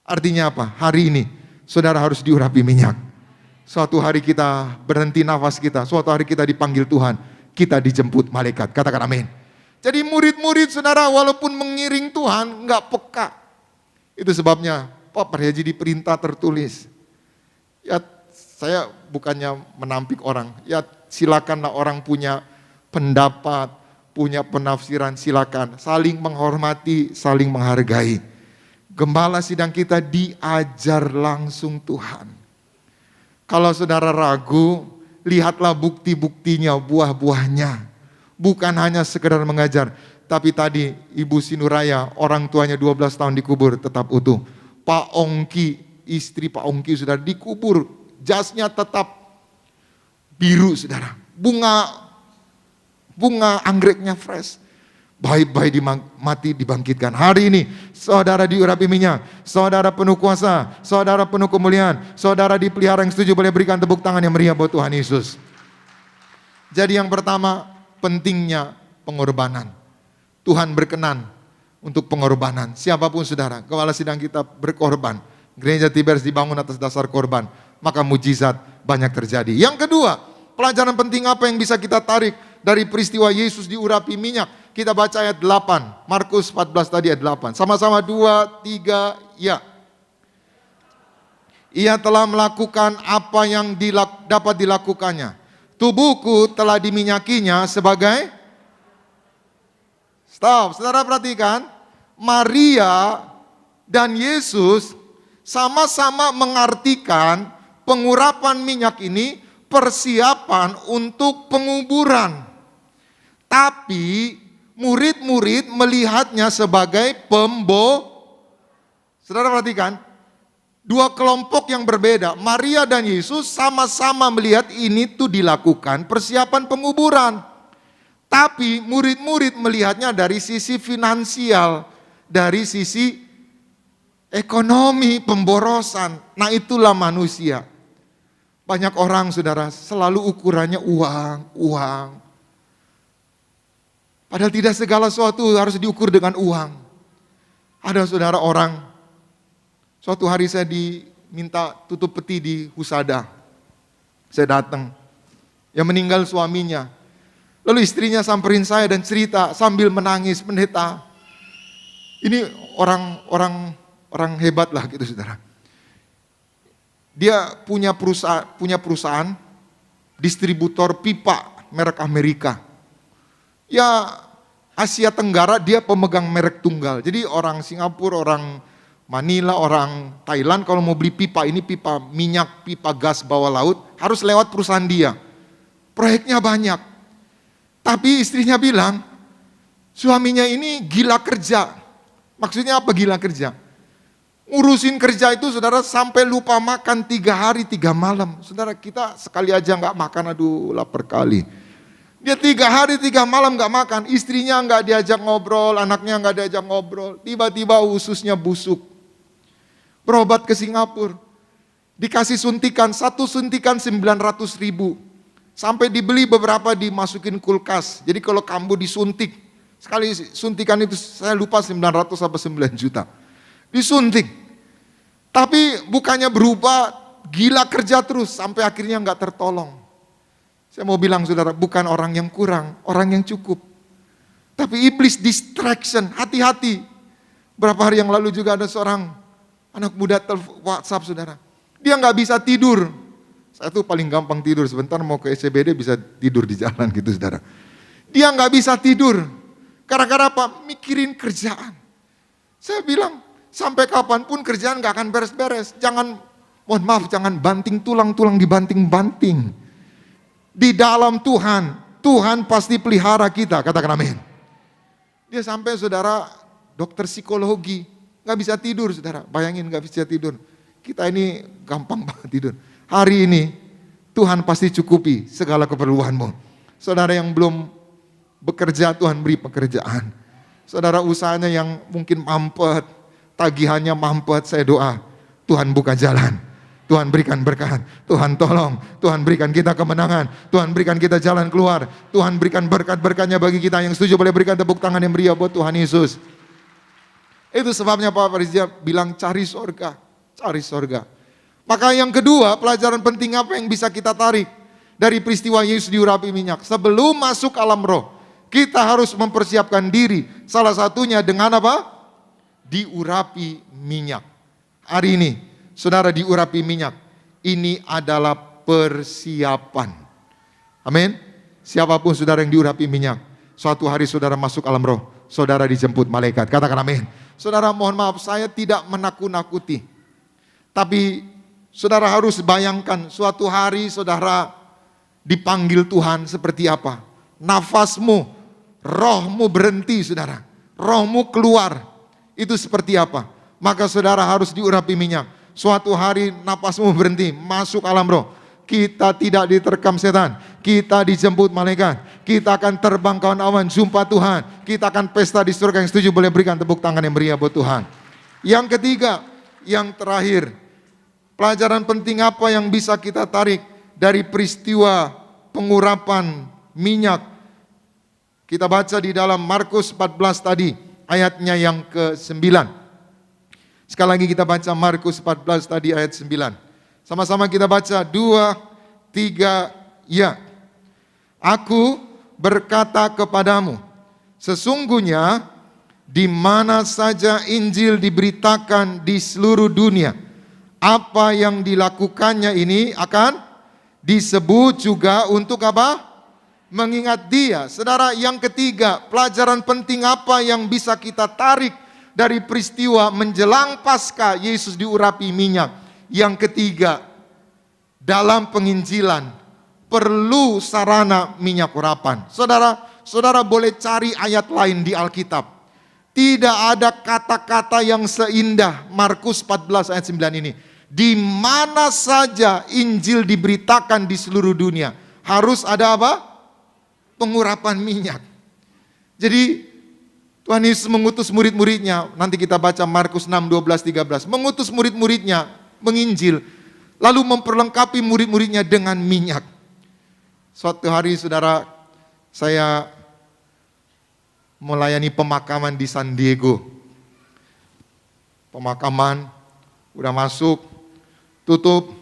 Artinya apa? Hari ini saudara harus diurapi minyak. Suatu hari kita berhenti nafas kita, suatu hari kita dipanggil Tuhan, kita dijemput malaikat. Katakan amin. Jadi murid-murid saudara walaupun mengiring Tuhan nggak peka. Itu sebabnya Pak Paryaji diperintah tertulis. Ya saya bukannya menampik orang. Ya silakanlah orang punya pendapat, punya penafsiran, silakan. Saling menghormati, saling menghargai. Gembala sidang kita diajar langsung Tuhan. Kalau saudara ragu, lihatlah bukti-buktinya, buah-buahnya. Bukan hanya sekedar mengajar. Tapi tadi Ibu Sinuraya, orang tuanya 12 tahun dikubur tetap utuh. Pak Ongki, istri Pak Ongki sudah dikubur. Jasnya tetap biru saudara. Bunga anggreknya fresh. Baik-baik mati dibangkitkan. Hari ini saudara diurapi minyak, saudara penuh kuasa, saudara penuh kemuliaan, saudara dipelihara. Yang setuju boleh berikan tepuk tangan yang meriah buat Tuhan Yesus. Jadi yang pertama, pentingnya pengorbanan. Tuhan berkenan untuk pengorbanan. Siapapun saudara, kepala sidang kita berkorban. Gereja Tiberias dibangun atas dasar korban. Maka mujizat banyak terjadi. Yang kedua, pelajaran penting apa yang bisa kita tarik dari peristiwa Yesus diurapi minyak? Kita baca ayat 8, Markus 14 tadi ayat 8. Sama-sama 2, 3, ya. Ia telah melakukan apa yang dapat dilakukannya. Tubuhku telah diminyakinya sebagai... Stop, saudara perhatikan. Maria dan Yesus sama-sama mengartikan pengurapan minyak ini persiapan untuk penguburan. Tapi murid-murid melihatnya sebagai Saudara perhatikan, dua kelompok yang berbeda. Maria dan Yesus sama-sama melihat ini tuh dilakukan persiapan penguburan. Tapi murid-murid melihatnya dari sisi finansial, dari sisi ekonomi, pemborosan. Nah itulah manusia. Banyak orang saudara selalu ukurannya uang. Padahal tidak segala sesuatu harus diukur dengan uang. Ada saudara orang, suatu hari saya diminta tutup peti di Husada. Saya datang, yang meninggal suaminya. Lalu istrinya samperin saya dan cerita sambil menangis, pendeta. Ini orang hebat lah gitu saudara. Dia punya perusahaan distributor pipa merek Amerika. Ya Asia Tenggara dia pemegang merek tunggal. Jadi orang Singapura, orang Manila, orang Thailand kalau mau beli pipa, ini pipa minyak, pipa gas bawah laut, harus lewat perusahaan dia. Proyeknya banyak. Tapi istrinya bilang, suaminya ini gila kerja. Maksudnya apa gila kerja? Ngurusin kerja itu saudara sampai lupa makan 3 hari 3 malam. Saudara kita sekali aja gak makan, aduh lapar kali. Dia 3 hari 3 malam gak makan, istrinya gak diajak ngobrol, anaknya gak diajak ngobrol. Tiba-tiba ususnya busuk. Berobat ke Singapura. Dikasih suntikan, 1 suntikan 900.000. Sampai dibeli beberapa dimasukin kulkas. Jadi kalau kambuh disuntik, sekali suntikan itu saya lupa 900 sampai 9 juta. Disuntik. Tapi bukannya berubah, gila kerja terus sampai akhirnya nggak tertolong. Saya mau bilang saudara, bukan orang yang kurang, orang yang cukup. Tapi iblis distraction, hati-hati. Berapa hari yang lalu juga ada seorang anak muda WhatsApp saudara. Dia nggak bisa tidur. Saya tuh paling gampang tidur, sebentar mau ke SCBD bisa tidur di jalan gitu saudara. Dia nggak bisa tidur. Gara-gara apa? Mikirin kerjaan. Saya bilang, sampai kapanpun kerjaan nggak akan beres-beres. Jangan, mohon maaf, jangan banting tulang-tulang dibanting-banting. Di dalam Tuhan pasti pelihara kita, katakan amin. Dia sampai saudara, dokter psikologi, nggak bisa tidur saudara. Bayangin nggak bisa tidur. Kita ini gampang banget tidur. Hari ini Tuhan pasti cukupi segala keperluanmu. Saudara yang belum bekerja, Tuhan beri pekerjaan. Saudara usahanya yang mungkin mampet, tagihannya mampet, saya doa Tuhan buka jalan. Tuhan berikan berkat, Tuhan tolong, Tuhan berikan kita kemenangan, Tuhan berikan kita jalan keluar, Tuhan berikan berkat-berkatnya bagi kita. Yang setuju boleh berikan tepuk tangan yang meriah buat Tuhan Yesus. Itu sebabnya Pak Farizia bilang cari sorga, cari sorga. Maka yang kedua, pelajaran penting apa yang bisa kita tarik dari peristiwa Yesus diurapi minyak? Sebelum masuk alam roh, Kita harus mempersiapkan diri. Salah satunya dengan apa? Diurapi minyak. Hari ini, saudara diurapi minyak. Ini adalah persiapan. Amin. Siapapun saudara yang diurapi minyak, suatu hari saudara masuk alam roh, saudara dijemput malaikat. Katakan amin. Saudara, mohon maaf, saya tidak menakut-nakuti. Tapi saudara harus bayangkan suatu hari saudara dipanggil Tuhan seperti apa. Nafasmu, rohmu berhenti saudara. Rohmu keluar. Itu seperti apa? Maka saudara harus diurapi minyak. Suatu hari nafasmu berhenti, masuk alam roh. Kita tidak diterkam setan, kita dijemput malaikat, kita akan terbang kawan awan jumpa Tuhan, kita akan pesta di surga. Yang setuju boleh berikan tepuk tangan yang meriah buat Tuhan. Yang ketiga, yang terakhir, pelajaran penting apa yang bisa kita tarik dari peristiwa pengurapan minyak? Kita baca di dalam Markus 14 tadi, ayatnya yang ke-9. Sekali lagi kita baca Markus 14 tadi ayat 9. Sama-sama kita baca 2, 3, ya. Aku berkata kepadamu, sesungguhnya di mana saja Injil diberitakan di seluruh dunia, apa yang dilakukannya ini akan disebut juga untuk apa? Mengingat dia. Saudara, yang ketiga, pelajaran penting apa yang bisa kita tarik dari peristiwa menjelang Paskah Yesus diurapi minyak? Yang ketiga, dalam penginjilan perlu sarana minyak urapan. Saudara boleh cari ayat lain di Alkitab. Tidak ada kata-kata yang seindah Markus 14 ayat 9 ini. Di mana saja Injil diberitakan di seluruh dunia, harus ada apa? Pengurapan minyak. Jadi Tuhan Yesus mengutus murid-muridnya, nanti kita baca Markus 6, 12, 13. Mengutus murid-muridnya menginjil, lalu memperlengkapi murid-muridnya dengan minyak. Suatu hari saudara, saya melayani pemakaman di San Diego. Pemakaman, udah masuk, tutup,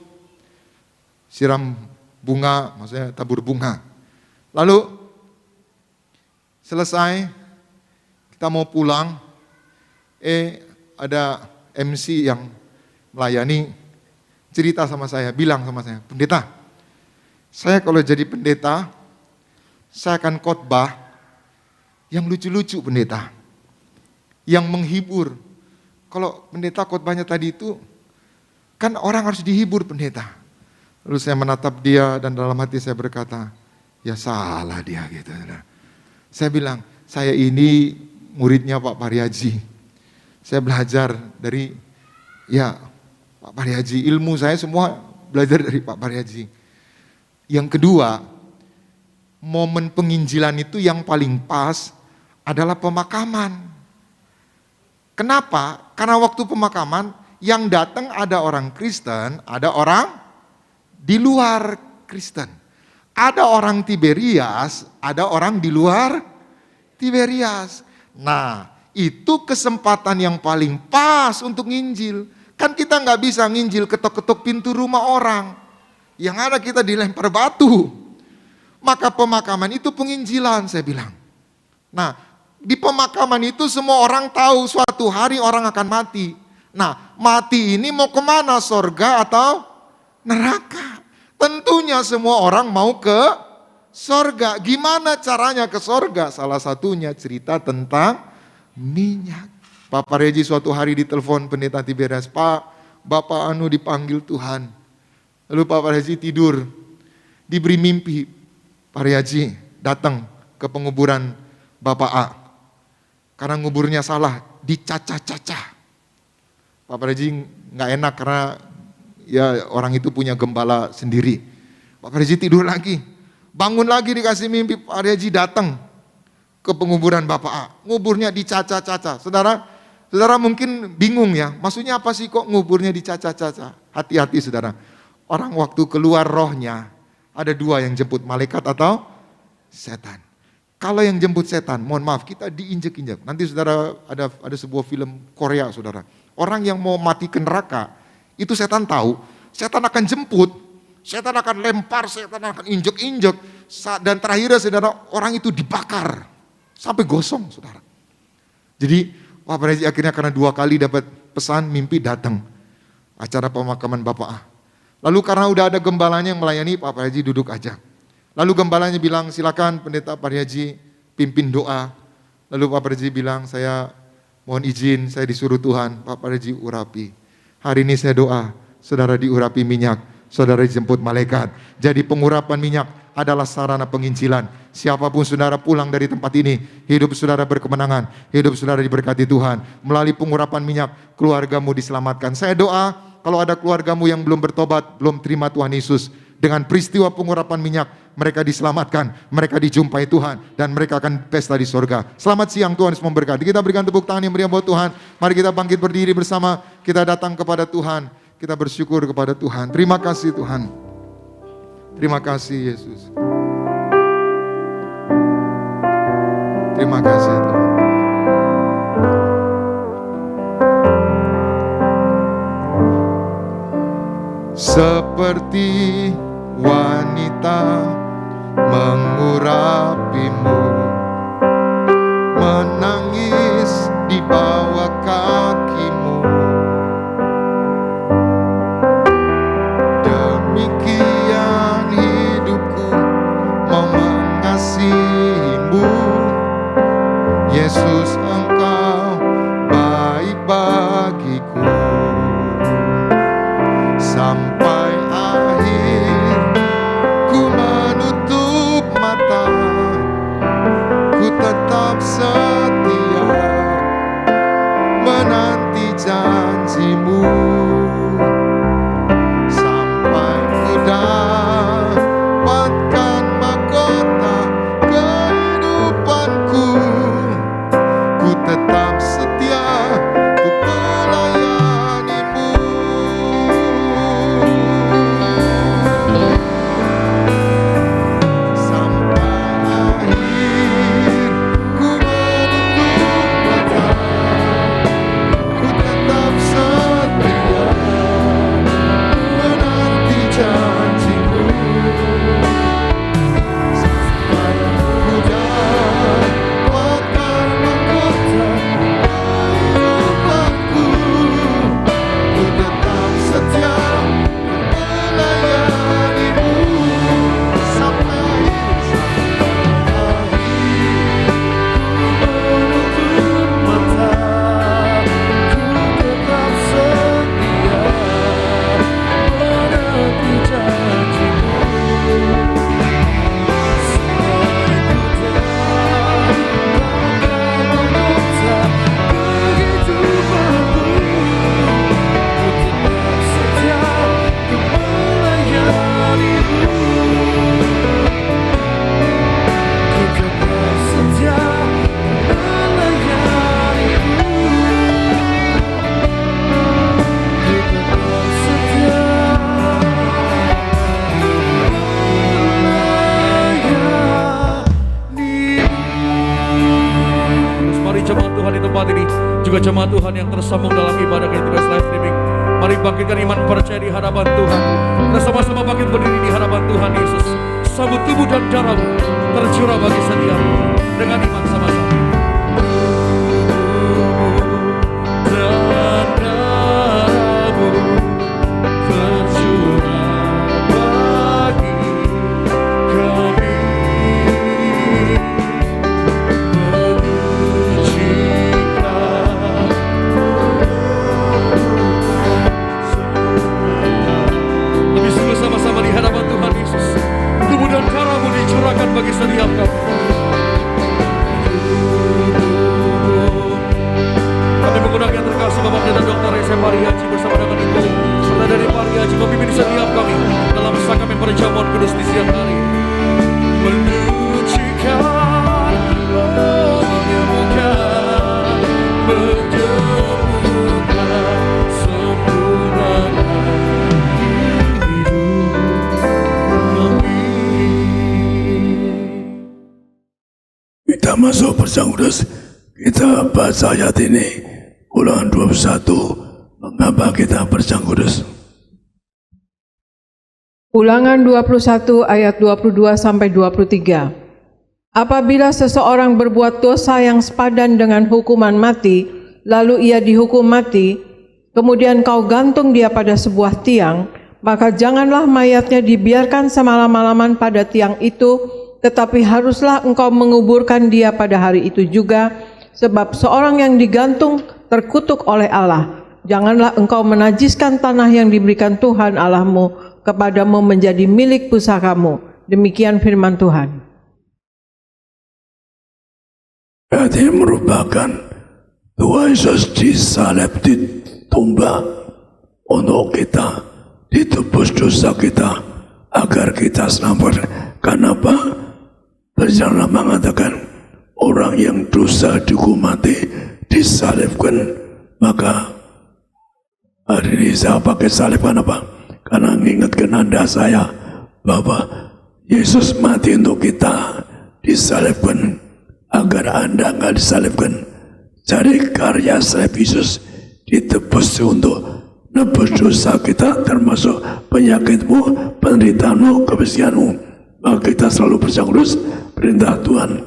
siram bunga, maksudnya tabur bunga. Lalu selesai, kita mau pulang, ada MC yang melayani, cerita sama saya, bilang sama saya, pendeta, saya kalau jadi pendeta, saya akan khotbah yang lucu-lucu pendeta, yang menghibur. Kalau pendeta khotbahnya tadi itu, kan orang harus dihibur pendeta. Lalu saya menatap dia dan dalam hati saya berkata, ya salah dia gitu. Saya bilang, saya ini muridnya Pak Pariaji. Saya belajar dari Pak Pariaji, ilmu saya semua belajar dari Pak Pariaji. Yang kedua, momen penginjilan itu yang paling pas adalah pemakaman. Kenapa? Karena waktu pemakaman yang datang ada orang Kristen, ada orang di luar Kristen. Ada orang Tiberias, ada orang di luar Tiberias. Nah, itu kesempatan yang paling pas untuk nginjil. Kan kita nggak bisa nginjil ketok-ketok pintu rumah orang. Yang ada kita dilempar batu. Maka pemakaman itu penginjilan, saya bilang. Nah, di pemakaman itu semua orang tahu suatu hari orang akan mati. Nah, mati ini mau kemana? Sorga atau neraka? Tentunya semua orang mau ke sorga. Gimana caranya ke sorga? Salah satunya cerita tentang minyak. Pak Pariaji suatu hari ditelepon pendeta Tiberias, Pak, Bapak Anu dipanggil Tuhan. Lalu Pak Pariaji tidur, diberi mimpi. Pariaji datang ke penguburan Bapak A. Karena nguburnya salah, dicacah-cacah. Pak Pariaji nggak enak karena ya orang itu punya gembala sendiri. Pak Pariaji tidur lagi, bangun lagi dikasih mimpi. Pak Pariaji datang ke penguburan Bapak A. Nguburnya dicacah-cacah. Saudara mungkin bingung ya, maksudnya apa sih kok nguburnya dicacah-cacah? Hati-hati saudara, orang waktu keluar rohnya, ada dua yang jemput, malaikat atau setan. Kalau yang jemput setan, mohon maaf, kita diinjek-injek. Nanti saudara ada sebuah film Korea saudara. Orang yang mau mati ke neraka, itu setan tahu, setan akan jemput, setan akan lempar, setan akan injek-injek. Dan terakhirnya saudara, orang itu dibakar Sampai gosong, saudara. Jadi Pak Paryaji akhirnya karena 2 kali dapat pesan mimpi datang. Acara pemakaman Bapak. Lalu karena udah ada gembalanya yang melayani, Pak Paryaji duduk aja. Lalu gembalanya bilang, silakan Pendeta Paryaji pimpin doa. Lalu Pak Paryaji bilang, saya mohon izin, saya disuruh Tuhan, Pak Paryaji urapi. Hari ini saya doa, saudara diurapi minyak, saudara dijemput malaikat. Jadi pengurapan minyak adalah sarana penginjilan. Siapapun saudara pulang dari tempat ini, hidup saudara berkemenangan, hidup saudara diberkati Tuhan. Melalui pengurapan minyak, keluargamu diselamatkan. Saya doa, kalau ada keluargamu yang belum bertobat, belum terima Tuhan Yesus, dengan peristiwa pengurapan minyak, mereka diselamatkan, mereka dijumpai Tuhan, dan mereka akan pesta di sorga. Selamat siang, Tuhan Yesus memberkati. Kita berikan tepuk tangan yang meriah buat Tuhan. Mari kita bangkit berdiri bersama, kita datang kepada Tuhan, kita bersyukur kepada Tuhan. Terima kasih Tuhan. Terima kasih Yesus. Terima kasih Tuhan. Seperti wanita mengurapimu, menangis di bawah kakimu. Demikian hidupku mau mengasihimu. Yesus, Engkau baik bagiku. Sampai akhir ku menutup mata, ku tetap setia menanti janjimu. Sampai ku dapatkan mahkota kehidupanku, ku tetap setia untuk melayanimu. Juga jemaat Tuhan yang tersambung dalam ibadah Kidres live streaming, mari bangkitkan iman percaya di hadapan Tuhan. Kita sama-sama bangkit berdiri di hadapan Tuhan Yesus. Sambut tubuh dan darahmu tercurah bagi setiap dengan iman sama-sama. Bagi setiap kami, kami menggunakan yang terkasih Bapak Pendeta Dr. S.M. Paryaji bersama dengan Ibu serta dari Paryaji memimpin setiap kami dalam sakramen perjamuan kudus di siang hari. Menyucikan menyembuhkan, menyembuhkan, sempurnakan Kita masuk bersama kudus. Kita baca ayat ini Ulangan 21. Mengapa kita bersama kudus? Ulangan 21 ayat 22 sampai 23. Apabila seseorang berbuat dosa yang sepadan dengan hukuman mati, lalu ia dihukum mati, kemudian kau gantung dia pada sebuah tiang, maka janganlah mayatnya dibiarkan semalam-malaman pada tiang itu, tetapi haruslah engkau menguburkan dia pada hari itu juga, sebab seorang yang digantung terkutuk oleh Allah. Janganlah engkau menajiskan tanah yang diberikan Tuhan Allahmu kepadamu menjadi milik pusakamu. Demikian firman Tuhan. Berarti merupakan Tuhan Yesus disalib, ditumbah untuk kita, ditebus dosa kita agar kita selamat. Kenapa? Perjalanan mengatakan orang yang dosa dihukum mati disalibkan, maka hari ini saya pakai salib. Kenapa? Karena mengingatkan Anda saya bahwa Yesus mati untuk kita, disalibkan agar Anda nggak disalibkan. Jadi karya salib Yesus ditebus untuk nebus dosa kita, termasuk penyakitmu, penderitaanmu, kebersihanmu. Maka kita selalu bersangkus perintah Tuhan.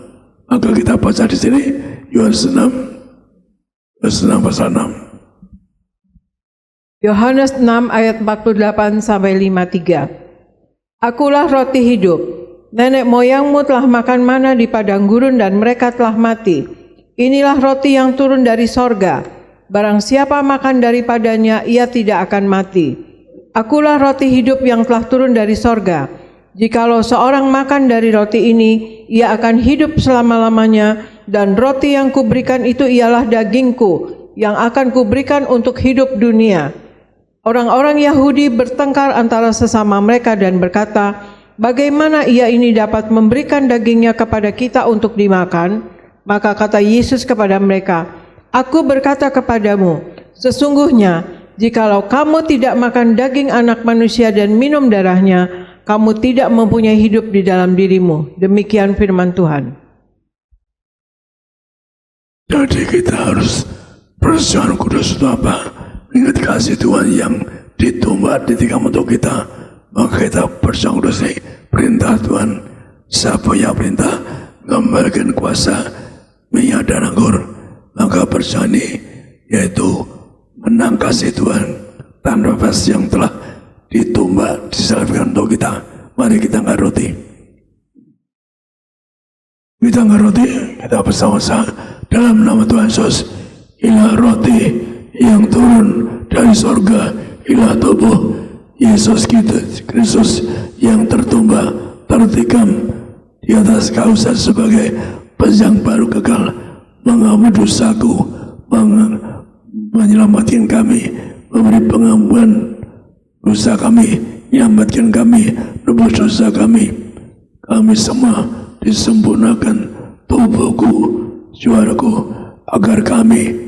Maka kita baca di sini Yohanes 6 pasal 6. Yohanes 6 ayat 48 sampai 53. Akulah roti hidup. Nenek moyangmu telah makan mana di padang gurun dan mereka telah mati. Inilah roti yang turun dari sorga. Barang siapa makan daripadanya, ia tidak akan mati. Akulah roti hidup yang telah turun dari sorga. Jikalau seorang makan dari roti ini, ia akan hidup selama-lamanya, dan roti yang kuberikan itu ialah dagingku, yang akan kuberikan untuk hidup dunia. Orang-orang Yahudi bertengkar antara sesama mereka dan berkata, bagaimana ia ini dapat memberikan dagingnya kepada kita untuk dimakan? Maka kata Yesus kepada mereka, aku berkata kepadamu, sesungguhnya jikalau kamu tidak makan daging anak manusia dan minum darahnya, kamu tidak mempunyai hidup di dalam dirimu. Demikian firman Tuhan. Jadi kita harus bersuara kudus itu apa? Ingat kasih Tuhan yang ditumbah di tiga untuk kita. Maka kita bersuara kudus ini perintah Tuhan. Siapa yang perintah kembalikan kuasa minyak dan anggur, maka bersuara ini yaitu menang kasih Tuhan tanpa nafas yang telah ditumbah, disalibkan untuk kita. Mari kita angkat roti. Kita angkat roti, kita bersama-sama dalam nama Tuhan Yesus. Inilah roti yang turun dari sorga, inilah tubuh Yesus Kristus yang tertumbah, tertikam di atas kayu sebagai pedang baru kekal, mengampuni dosaku, menyelamatkan kami, memberi pengampunan dosa kami, menyelamatkan kami, nebus dosa kami. Kami semua disempurnakan tubuhku, jiwaku, agar kami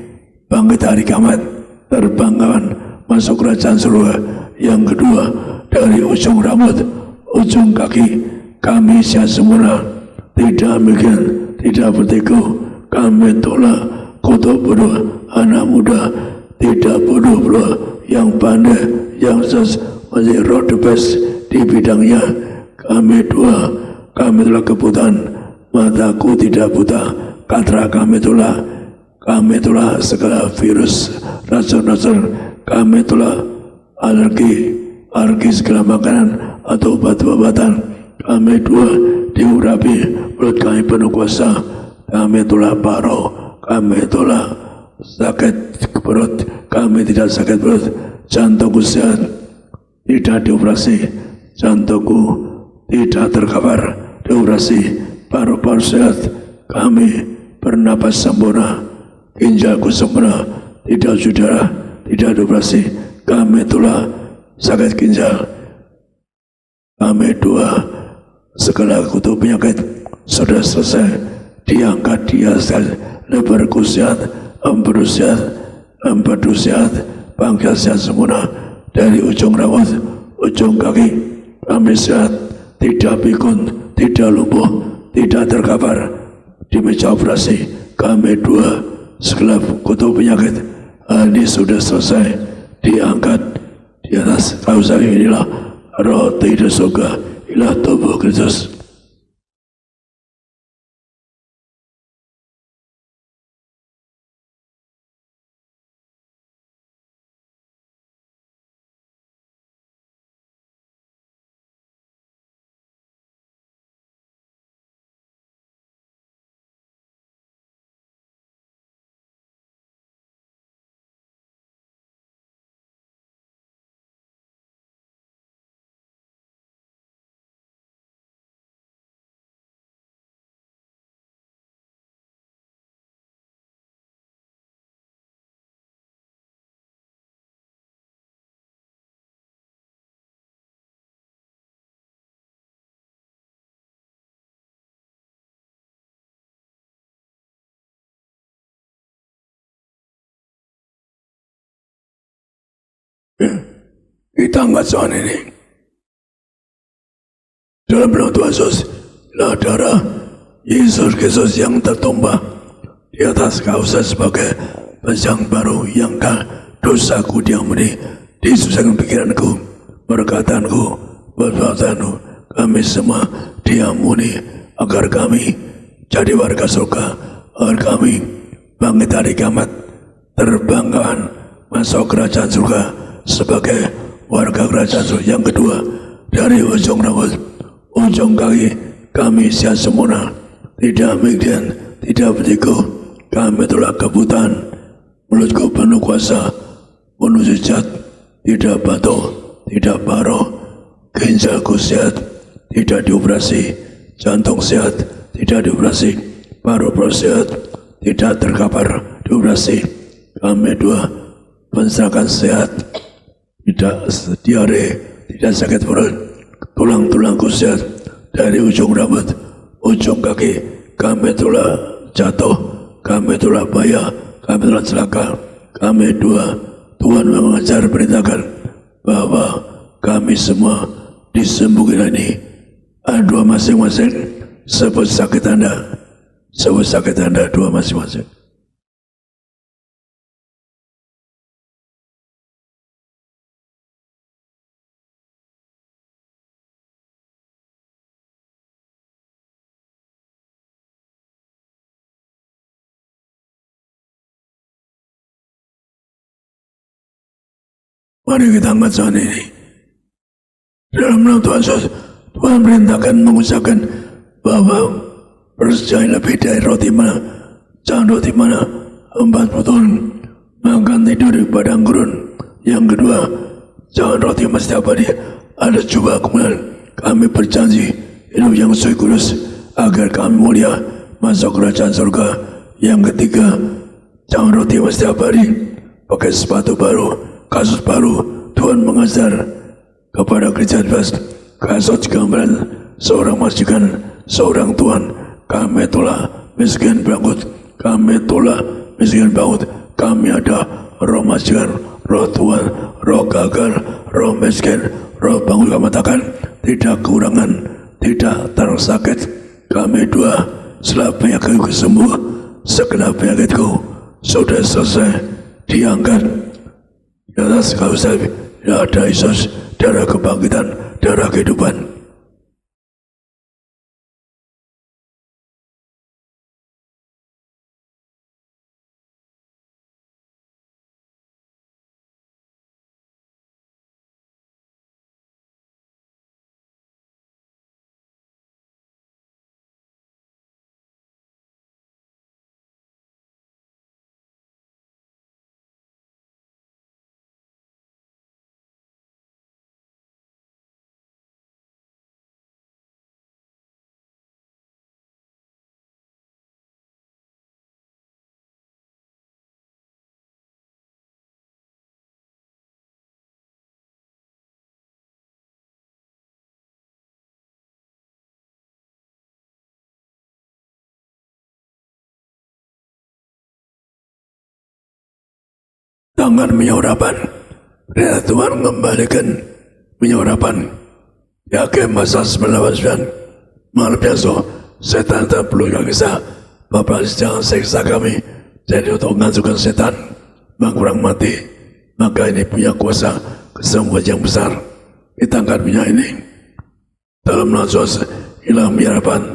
bangkit hari kiamat, terbangkan masuk kerajaan surga. Yang kedua, dari ujung rambut, ujung kaki, kami siap sempurna, tidak demikian, tidak bertiku. Kami tolak kutuk bodoh anak muda, tidak bodoh pula yang pandai, yang menjadi roh the best di bidangnya. Kami dua, kami telah kebutaan, mataku tidak buta, katra kami telah segala virus, racun-racun, kami telah alergi segala makanan atau obat-obatan. Kami dua diurapi, mulut kami penuh kuasa. Kami telah paru, kami telah sakit perut, kami tidak sakit perut. Jantungku sehat, tidak dioperasi. Jantungku tidak terkapar, dioperasi. Paru-paru sehat, kami bernapas sempurna. Ginjalku sempurna, tidak saudara, tidak dioperasi. Kami telah sakit ginjal. Kami dua segala kutuk penyakit sudah selesai. Diangkat dia sehat, lebarku sehat, empedu sehat, bangkai sehat sempurna. Dari ujung rambut, ujung kaki, kami sehat, tidak pikun, tidak lumpuh, tidak terkapar. Di meja operasi, kami dua segala kutuk penyakit ini sudah selesai. Diangkat di atas kayu salib. Inilah roti dari surga, inilah tubuh Kristus. Kita angkat soal ini. Dalam nama Tuhan Yesus, darah Yesus Kristus yang tertumpah di atas kausa sebagai penjang baru yang dosaku diampuni, disusahkan pikiranku, perkataanku, perbuatanku, kami semua diampuni, agar kami jadi warga surga, agar kami bangkit dari kiamat, terbangkan masuk kerajaan surga sebagai warga kerajaan surga yang kedua. Dari ujung rambut, ujung kaki kami siap sempurna, tidak mikiran, tidak bertiku. Kami telah kebutaan, mulutku penuh kuasa, penuh sujud, tidak batuk, tidak paruh, ginjalku sehat, tidak dioperasi, jantung sehat, tidak dioperasi, paru-paru sehat, tidak terkapar, dioperasi. Kami dua pensakan sehat, tidak diare, tidak sakit perut, tulang-tulangku sehat, dari ujung rambut, ujung kaki, kami telah jatuh, kami telah bahaya, kami telah celaka. Kami dua, Tuhan mengajar perintahkan bahwa kami semua disembuhkan ini. Dua masing-masing, sebut sakit Anda, sebut sakit Anda, dua masing-masing. Mari kita angkat soal ini. Dalam nama Tuhan Yesus, Tuhan perintahkan mengucapkan bahwa percaya lebih dari roti mana, jangan roti mana 40 tahun makan tidur di padang gurun. Yang kedua, jangan roti mesti abadi, ada coba kemudian kami berjanji hidup yang suci kudus agar kami mulia masuk kerajaan surga. Yang ketiga, jangan roti mesti abadi, pakai sepatu baru, kasus baru. Tuhan mengajar kepada gereja Adventist, kasus gambaran seorang majikan, seorang Tuhan. Kami telah miskin banget, kami telah miskin banget. Kami ada roh majikan, roh Tuhan, roh gagal, roh miskin, roh bangun. Kami katakan tidak kekurangan, tidak tersakit. Kami dua, setelah penyakitku sembuh, segenap penyakitku sudah selesai, diangkat di atas kausa ada Yesus, darah kebangkitan, darah kehidupan. Tangan menyurapan, perintah Tuhan mengembalikan menyurapan. Yakin masa 19 malam besok setan tak perlu yang kisah. Bapak jangan seksa kami, jadi untuk mengajukan setan kurang mati. Maka ini punya kuasa kesembuhan yang besar. Kita angkat minyak ini dalam nasos hilang menyurapan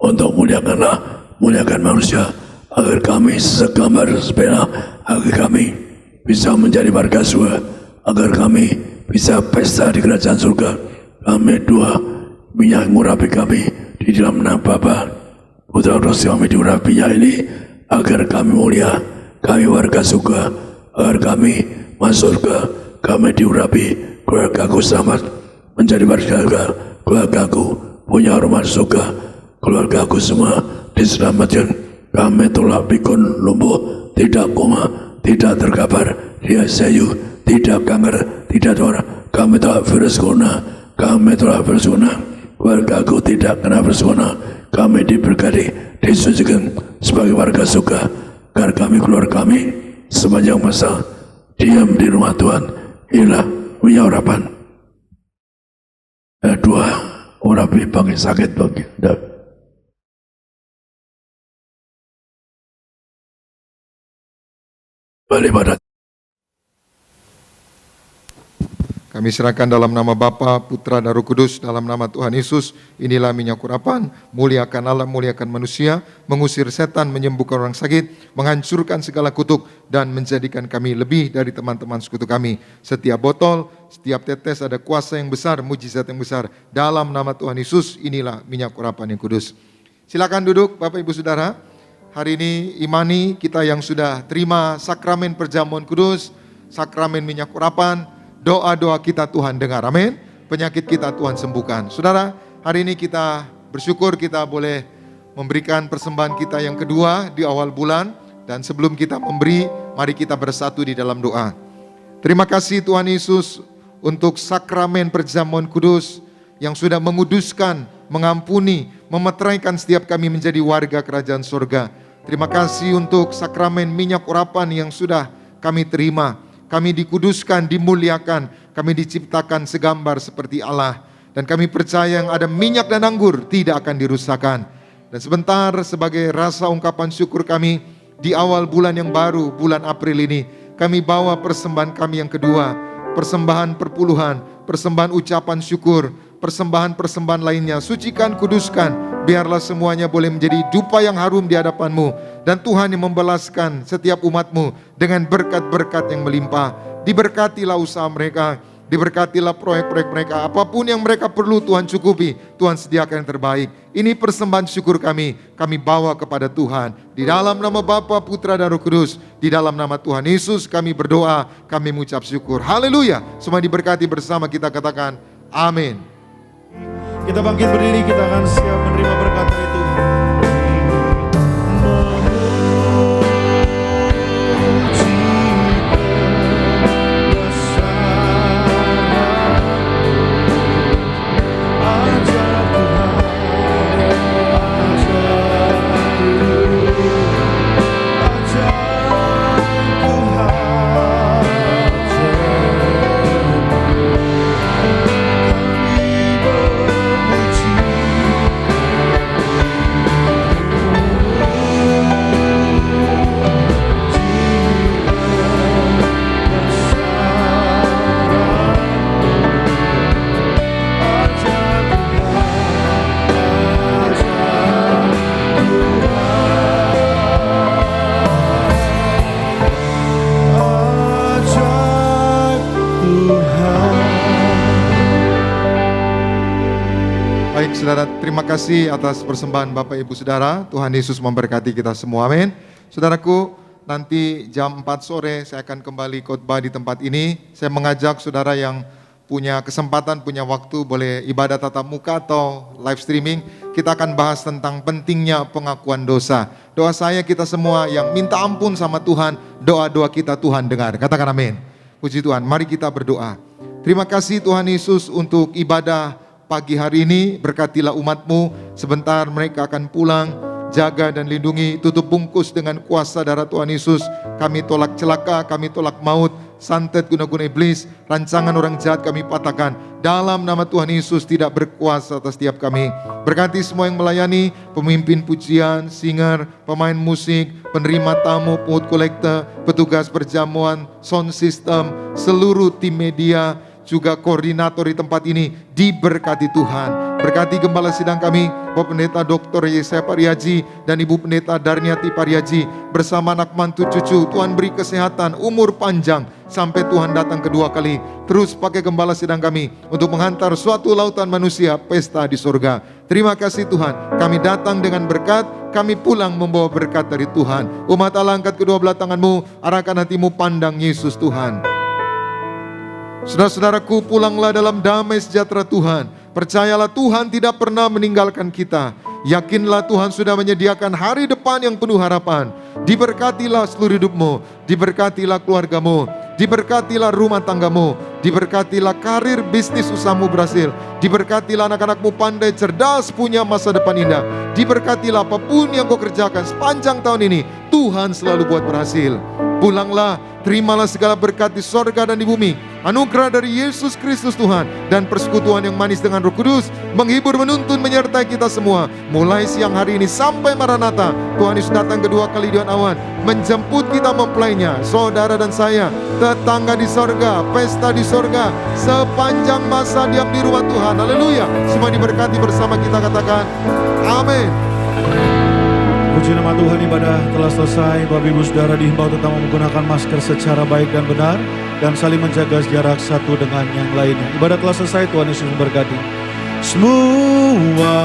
untuk muliakan manusia, agar kami segambar sepeda, agar kami bisa menjadi warga surga, agar kami bisa pesta di kerajaan surga. Kami dua, minyak murapi kami di dalam nama Bapa, Putra, Roh kami diurapinya ini, agar kami mulia, kami warga surga, agar kami masuk surga, kami diurapi, keluargaku selamat menjadi warga surga, keluargaku punya rumah surga, keluargaku semua diselamatkan. Kami telah pikun lumpuh, tidak koma, tidak terkapar, tidak sayu, tidak kanker, tidak tua. Kami telah virus corona, kami telah virus corona. Keluargaku tidak kena virus corona. Kami diberkati, disucikan sebagai warga surga. Agar kami keluar kami sepanjang masa diam di rumah Tuhan. Inilah minyak urapan. Dua, orang bagi sakit bagi Anda. Balik pada Kami serahkan dalam nama Bapa, Putra, dan Roh Kudus, dalam nama Tuhan Yesus. Inilah minyak urapan, muliakan Allah, muliakan manusia, mengusir setan, menyembuhkan orang sakit, menghancurkan segala kutuk, dan menjadikan kami lebih dari teman-teman sekutu kami. Setiap botol, setiap tetes ada kuasa yang besar, mujizat yang besar. Dalam nama Tuhan Yesus, inilah minyak urapan yang kudus. Silakan duduk Bapak Ibu Saudara. Hari ini imani kita yang sudah terima sakramen perjamuan kudus, sakramen minyak urapan, doa-doa kita Tuhan dengar, amin. Penyakit kita Tuhan sembuhkan. Saudara, hari ini kita bersyukur kita boleh memberikan persembahan kita yang kedua di awal bulan. Dan sebelum kita memberi, mari kita bersatu di dalam doa. Terima kasih Tuhan Yesus untuk sakramen perjamuan kudus yang sudah menguduskan, mengampuni, memeteraikan setiap kami menjadi warga kerajaan surga. Terima kasih untuk sakramen minyak urapan yang sudah kami terima. Kami dikuduskan, dimuliakan, kami diciptakan segambar seperti Allah. Dan kami percaya yang ada minyak dan anggur tidak akan dirusakkan. Dan sebentar sebagai rasa ungkapan syukur kami di awal bulan yang baru, bulan April ini, kami bawa persembahan kami yang kedua, persembahan perpuluhan, persembahan ucapan syukur, persembahan-persembahan lainnya. Sucikan, kuduskan, biarlah semuanya boleh menjadi dupa yang harum di hadapan-Mu. Dan Tuhan yang membalaskan setiap umat-Mu dengan berkat-berkat yang melimpah. Diberkatilah usaha mereka, diberkatilah proyek-proyek mereka. Apapun yang mereka perlu Tuhan cukupi, Tuhan sediakan yang terbaik. Ini persembahan syukur kami bawa kepada Tuhan. Di dalam nama Bapa, Putra, dan Roh Kudus, di dalam nama Tuhan Yesus kami berdoa, kami mengucap syukur. Haleluya. Semua diberkati bersama kita katakan amin. Kita bangkit berdiri, kita akan siap menerima berkat dari Tuhan. Baik saudara, terima kasih atas persembahan Bapak Ibu Saudara. Tuhan Yesus memberkati kita semua, amin. Saudaraku, nanti jam 4 sore saya akan kembali khotbah di tempat ini. Saya mengajak saudara yang punya kesempatan, punya waktu, boleh ibadah tatap muka atau live streaming. Kita akan bahas tentang pentingnya pengakuan dosa. Doa saya kita semua yang minta ampun sama Tuhan, doa-doa kita Tuhan dengar. Katakan amin. Puji Tuhan, mari kita berdoa. Terima kasih Tuhan Yesus untuk ibadah pagi hari ini. Berkatilah umat-Mu, sebentar mereka akan pulang. Jaga dan lindungi, tutup bungkus dengan kuasa darah Tuhan Yesus. Kami tolak celaka, kami tolak maut, santet guna-guna iblis, rancangan orang jahat kami patahkan. Dalam nama Tuhan Yesus tidak berkuasa atas setiap kami. Berkati semua yang melayani, pemimpin pujian, singer, pemain musik, penerima tamu, pungut kolektor, petugas perjamuan, sound system, seluruh tim media, juga koordinator di tempat ini, diberkati Tuhan. Berkati gembala sidang kami, Bapak Pendeta Dr. Yesaya Pariaji dan Ibu Pendeta Darniati Pariaji bersama anak mantu cucu. Tuhan beri kesehatan, umur panjang sampai Tuhan datang kedua kali. Terus pakai gembala sidang kami untuk menghantar suatu lautan manusia pesta di surga. Terima kasih Tuhan, kami datang dengan berkat, kami pulang membawa berkat dari Tuhan. Umat Allah, angkat kedua belah tanganmu, arahkan hatimu pandang Yesus Tuhan. Saudara-saudaraku, pulanglah dalam damai sejahtera Tuhan. Percayalah Tuhan tidak pernah meninggalkan kita. Yakinlah Tuhan sudah menyediakan hari depan yang penuh harapan. Diberkatilah seluruh hidupmu, diberkatilah keluargamu, diberkatilah rumah tanggamu, diberkatilah karir bisnis usahamu berhasil, diberkatilah anak-anakmu pandai cerdas punya masa depan indah, diberkatilah apapun yang kau kerjakan sepanjang tahun ini, Tuhan selalu buat berhasil. Pulanglah Terimalah segala berkat di sorga dan di bumi. Anugerah dari Yesus Kristus Tuhan dan persekutuan yang manis dengan Roh Kudus menghibur, menuntun, menyertai kita semua mulai siang hari ini sampai Maranatha. Tuhan Yesus datang kedua kali di awan, menjemput kita mempelainya. Saudara dan saya, tetangga di sorga, pesta di sorga, sepanjang masa diam di rumah Tuhan. Haleluya. Semua diberkati bersama kita, katakan amin. Puji nama Tuhan, ibadah telah selesai. Bapak Ibu Saudara dihimbau tentang menggunakan masker secara baik dan benar dan saling menjaga jarak satu dengan yang lainnya. Ibadah telah selesai, Tuhan Yesus memberkati. Semua